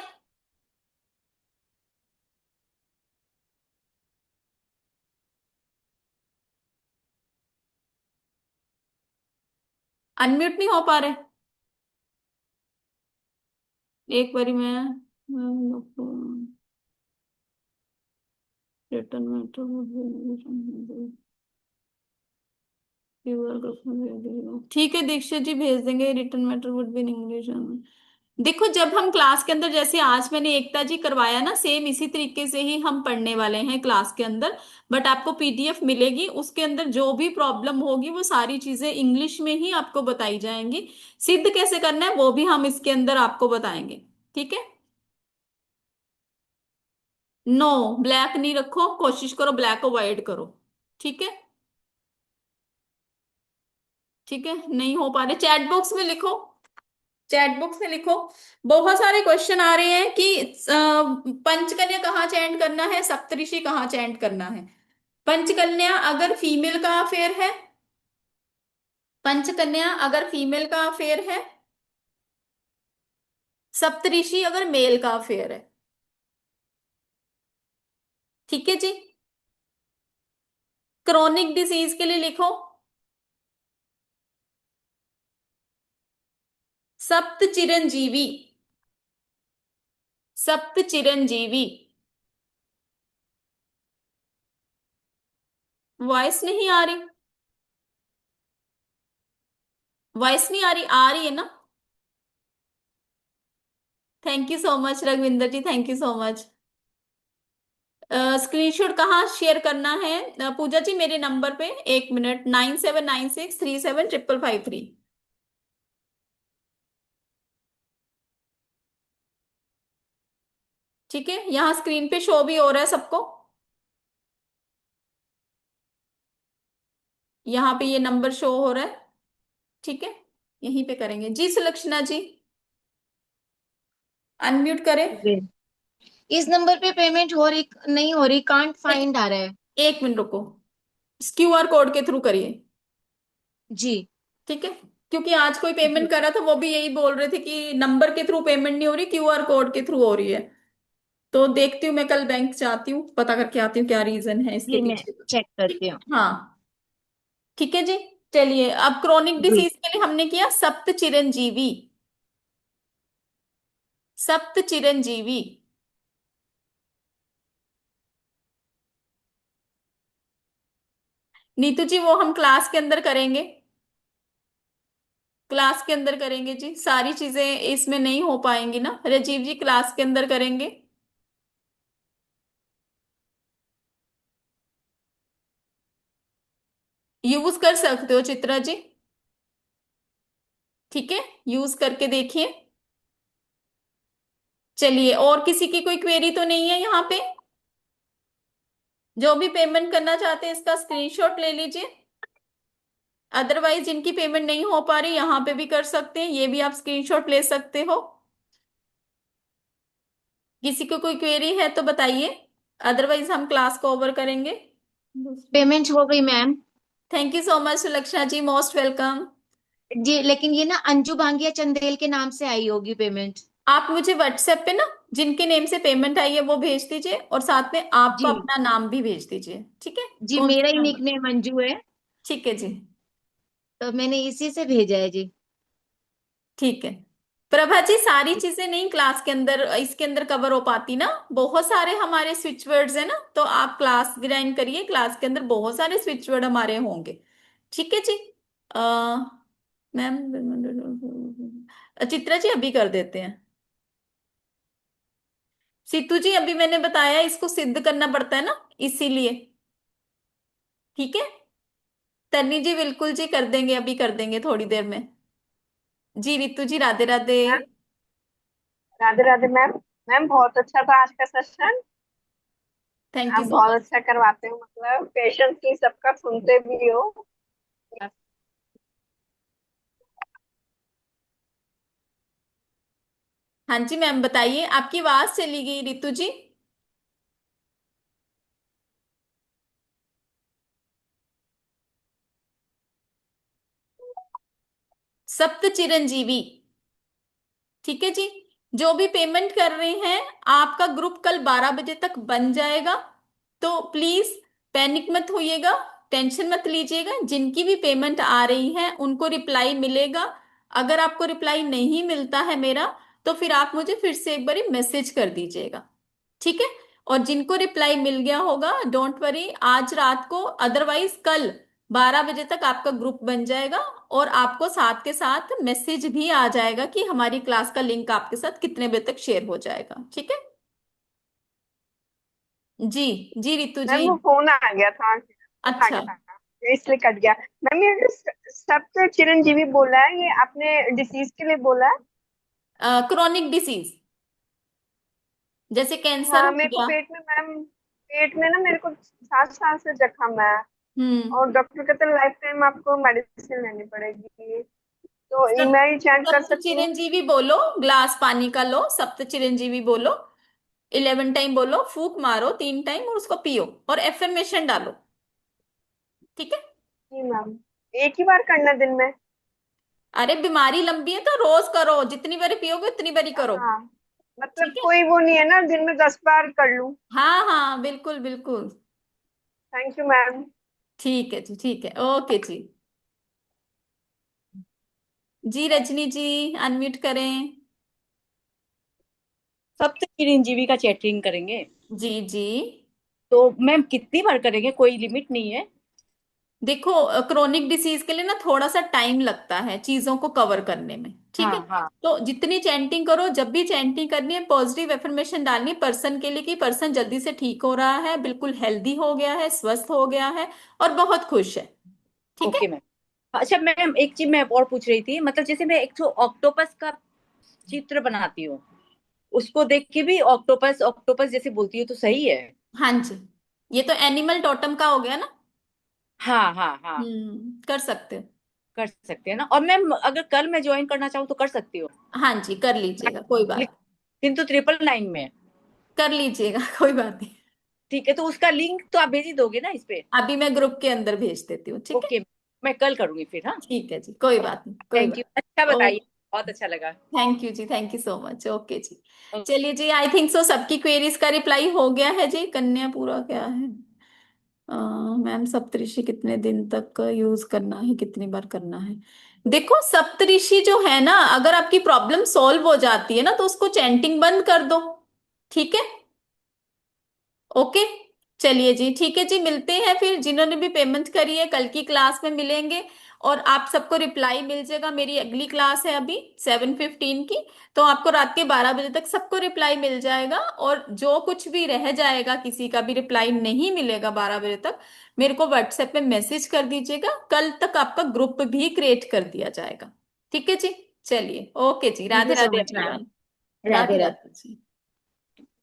अनम्यूट नहीं हो पा रहे? एक बारी मैं रिटर्न मैटर ठीक है दीक्षित जी भेज देंगे। Return matter would be in English. देखो जब हम क्लास के अंदर, जैसे आज मैंने एकता जी करवाया ना, सेम इसी तरीके से ही हम पढ़ने वाले हैं क्लास के अंदर। बट आपको पीडीएफ मिलेगी, उसके अंदर जो भी प्रॉब्लम होगी वो सारी चीजें इंग्लिश में ही आपको बताई जाएंगी। सिद्ध कैसे करना है वो भी हम इसके अंदर आपको बताएंगे। ठीक है। नो, ब्लैक नहीं रखो, कोशिश करो ब्लैक अवॉइड करो। ठीक है। ठीक है, नहीं हो पा रहे चैट बॉक्स में लिखो। चैट बॉक्स में लिखो। बहुत सारे क्वेश्चन आ रहे हैं कि पंचकन्या कहाँ चैंट करना है, सप्तऋषि कहाँ चैंट करना है। पंचकन्या अगर फीमेल का अफेयर है, पंचकन्या अगर फीमेल का अफेयर है, सप्तऋषि अगर मेल का अफेयर है। ठीक है जी। क्रोनिक डिसीज के लिए लिखो सप्त चिरंजीवी, सप्त चिरंजीवी। वॉइस नहीं आ रही, वॉइस नहीं आ रही है ना। Thank you so much Raghvinder ji, thank you so much. Screenshot कहाँ शेयर करना है पूजा जी? मेरे नंबर पे, 1 मिनट, 9796375553। ठीक है, यहाँ स्क्रीन पे शो भी हो रहा है सबको। यहाँ पे ये नंबर शो हो रहा है। ठीक है, यहीं पे करेंगे जी। सुलक्षणा जी अनम्यूट करें। जी। इस नंबर पे पेमेंट हो रही नहीं हो रही, कांट एक, फाइंड आ रहा है। 1 मिनट रुको, क्यूआर कोड के थ्रू करिए। जी। ठीक है, क्योंकि आज कोई जी। पेमेंट करा था वो भी यही बोल रहे थे कि नंबर के थ्रू पेमेंट नहीं हो रही, क्यूआर कोड के थ्रू हो रही है। तो देखती हूँ, मैं कल बैंक जाती हूँ, पता करके आती हूँ क्या रीजन है इसके जी मैं पीछे का। चेक ठीक करती है, हूँ। हाँ। ठीक है जी। चलिए, अब क्रोनिक जी। डिसीज के लिए हमने किया सप्त चिरंजीवी, सप्त चिरंजीवी। नीतू जी वो हम क्लास के अंदर करेंगे, क्लास के अंदर करेंगे जी। सारी चीजें इसमें नहीं हो पाएंगी ना, राजीव जी क्लास के अंदर करेंगे। यूज कर सकते हो चित्रा जी। ठीक है, यूज करके देखिए। चलिए, और किसी की कोई क्वेरी तो नहीं है यहाँ पे? जो भी पेमेंट करना चाहते हैं इसका स्क्रीनशॉट ले लीजिए। अदरवाइज जिनकी पेमेंट नहीं हो पा रही यहाँ पे भी कर सकते हैं, ये भी आप स्क्रीनशॉट ले सकते हो। किसी को कोई क्वेरी है तो बताइए, अदरवाइज हम क्लास को ओवर करेंगे। पेमेंट हो गई ma'am. Thank you so much Sulakshana ji, most welcome. जी, लेकिन ये ना अंजू भांगिया चंदेल के नाम से आई होगी पेमेंट। आप मुझे व्हाट्सएप पे ना जिनके नेम से पेमेंट आई है वो भेज दीजिए, और साथ में आपका जी। अपना नाम भी भेज दीजिए। ठीक है, जी, कौन मेरा सा ही नंबर? निकनेम अंजू है, ठीक है जी। तो मैंने इसी से भेजा है जी। ठीक है प्रभा जी, सारी चीजें नहीं क्लास के अंदर इसके अंदर कवर हो पाती ना, बहुत सारे हमारे स्विच वर्ड्स है ना, तो आप क्लास ज्वाइन करिए, क्लास के अंदर बहुत सारे स्विच वर्ड हमारे होंगे। ठीक है जी। मैम चित्रा जी अभी कर देते हैं। सीतू जी अभी मैंने बताया इसको सिद्ध करना पड़ता है ना, इसीलिए। ठीक है, तन्नी जी बिल्कुल जी कर देंगे, अभी कर देंगे थोड़ी देर में। जी Ritu ji Radhe Radhe. Ma'am Radhe Radhe ma'am. Ma'am बहुत अच्छा था आज का सेशन। थैंक यू आप सो बहुत मच। अच्छा करवाते हो, मतलब पेशेंटली सबका सुनते भी हो। हाँ जी मैम बताइए, आपकी आवाज चली गई रितु जी। सप्त चिरंजीवी। ठीक है जी, जो भी पेमेंट कर रहे हैं आपका ग्रुप कल 12 बजे तक बन जाएगा। तो प्लीज पैनिक मत होइएगा, टेंशन मत लीजिएगा। जिनकी भी पेमेंट आ रही है उनको रिप्लाई मिलेगा। अगर आपको रिप्लाई नहीं मिलता है मेरा, तो फिर आप मुझे फिर से एक बारी मैसेज कर दीजिएगा। ठीक है, और जिनको रिप्लाई मिल गया होगा डोंट वरी, आज रात को, अदरवाइज कल 12 बजे तक आपका ग्रुप बन जाएगा, और आपको साथ के साथ मैसेज भी आ जाएगा कि हमारी क्लास का लिंक आपके साथ कितने बजे तक शेयर हो जाएगा। ठीक है जी। जी रितु जी। मैम वो फोन आ गया था, फोन आ अच्छा, गया था इसलिए कट गया। मैम ये सब तो चिरंजीवी बोला है, ये आपने डिसीज के लिए बोला है? क्रोनिक डिसीज जैसे कैंसर हाँ हो मेरे को गया। पेट में मैम, पेट में ना मेरे को 7 साल से जख्म है। हम्म। और डॉक्टर कहते हैं लाइफ टाइम आपको मेडिसिन लेनी पड़ेगी। तो सब मैं ही चैंट कर सप्त सकती हूँ? चिरंजीवी बोलो, ग्लास पानी का लो, सप्त चिरंजीवी बोलो, 11 टाइम बोलो, फूक मारो 3 टाइम और उसको पियो और एफर्मेशन डालो। ठीक है। जी मैम। एक ही बार करना दिन में? अरे बीमारी लंबी है तो रोज करो, जितनी बारी पियोगे उतनी बारी करो। हाँ, मतलब ठीक है। कोई वो नहीं है ना दिन में 10 बार कर लूं? हाँ हाँ बिल्कुल बिल्कुल। Thank you ma'am. ठीक है जी, ठीक है, ओके जी। जी रजनी जी, अनम्यूट करें। सप्त चिरंजीवी का चैटिंग करेंगे जी जी। तो मैम कितनी बार करेंगे, कोई लिमिट नहीं है? देखो, क्रोनिक डिसीज के लिए ना थोड़ा सा टाइम लगता है चीजों को कवर करने में। ठीक है। हाँ हाँ। तो जितनी चैंटिंग करो, जब भी चैंटिंग करनी है पॉजिटिव एफर्मेशन डालनी है पर्सन के लिए कि पर्सन जल्दी से ठीक हो रहा है, बिल्कुल हेल्दी हो गया है, स्वस्थ हो गया है और बहुत खुश है। ठीक है। Okay ma'am. अच्छा मैम, एक चीज मैं और पूछ रही थी, मतलब जैसे मैं एक तो ऑक्टोपस का चित्र बनाती हूँ, उसको देख के भी ऑक्टोपस ऑक्टोपस जैसे बोलती हूँ तो सही है? हाँ जी, ये तो एनिमल टोटम का हो गया ना। हाँ हाँ हाँ। कर सकते हो। कर सकते हैं ना? और मैम अगर कल मैं ज्वाइन करना चाहूँ तो कर सकती हूँ? हाँ जी, कर लीजिएगा, कोई बात। किंतु 999 में? कर लीजिएगा कोई बात नहीं। ठीक है, तो उसका लिंक तो आप भेज ही दोगे ना इस पे? अभी मैं ग्रुप के अंदर भेज देती हूँ, ठीक है। ओके, मैं कल करूंगी फिर। हाँ। ठीक है जी, कोई बात नहीं, कोई थैंक यू, बात। अच्छा ओ, बताइए, बहुत अच्छा लगा। थैंक यू जी, thank you so much, okay जी। चलिए जी, आई थिंक सो सबकी क्वेरीज का रिप्लाई हो गया है जी। कन्या पूरा क्या है? मैम सप्तऋषि कितने दिन तक यूज करना है, कितनी बार करना है? देखो सप्तऋषि जो है ना, अगर आपकी प्रॉब्लम सॉल्व हो जाती है ना तो उसको चैंटिंग बंद कर दो। ठीक है। ओके। चलिए जी, ठीक है जी, मिलते हैं फिर। जिन्होंने भी पेमेंट करी है कल की क्लास में मिलेंगे। और आप सबको रिप्लाई मिल जाएगा, मेरी अगली क्लास है अभी 7:15 की। तो आपको रात के 12 बजे तक सबको रिप्लाई मिल जाएगा। और जो कुछ भी रह जाएगा, किसी का भी रिप्लाई नहीं मिलेगा 12 बजे तक, मेरे को व्हाट्सएप पे मैसेज कर दीजिएगा, कल तक आपका ग्रुप भी क्रिएट कर दिया जाएगा। ठीक है जी। चलिए, ओके जी, thank Radhe you so Radhe much ma'am. Everyone. Radhe Radhe Radhe. Radhe ji.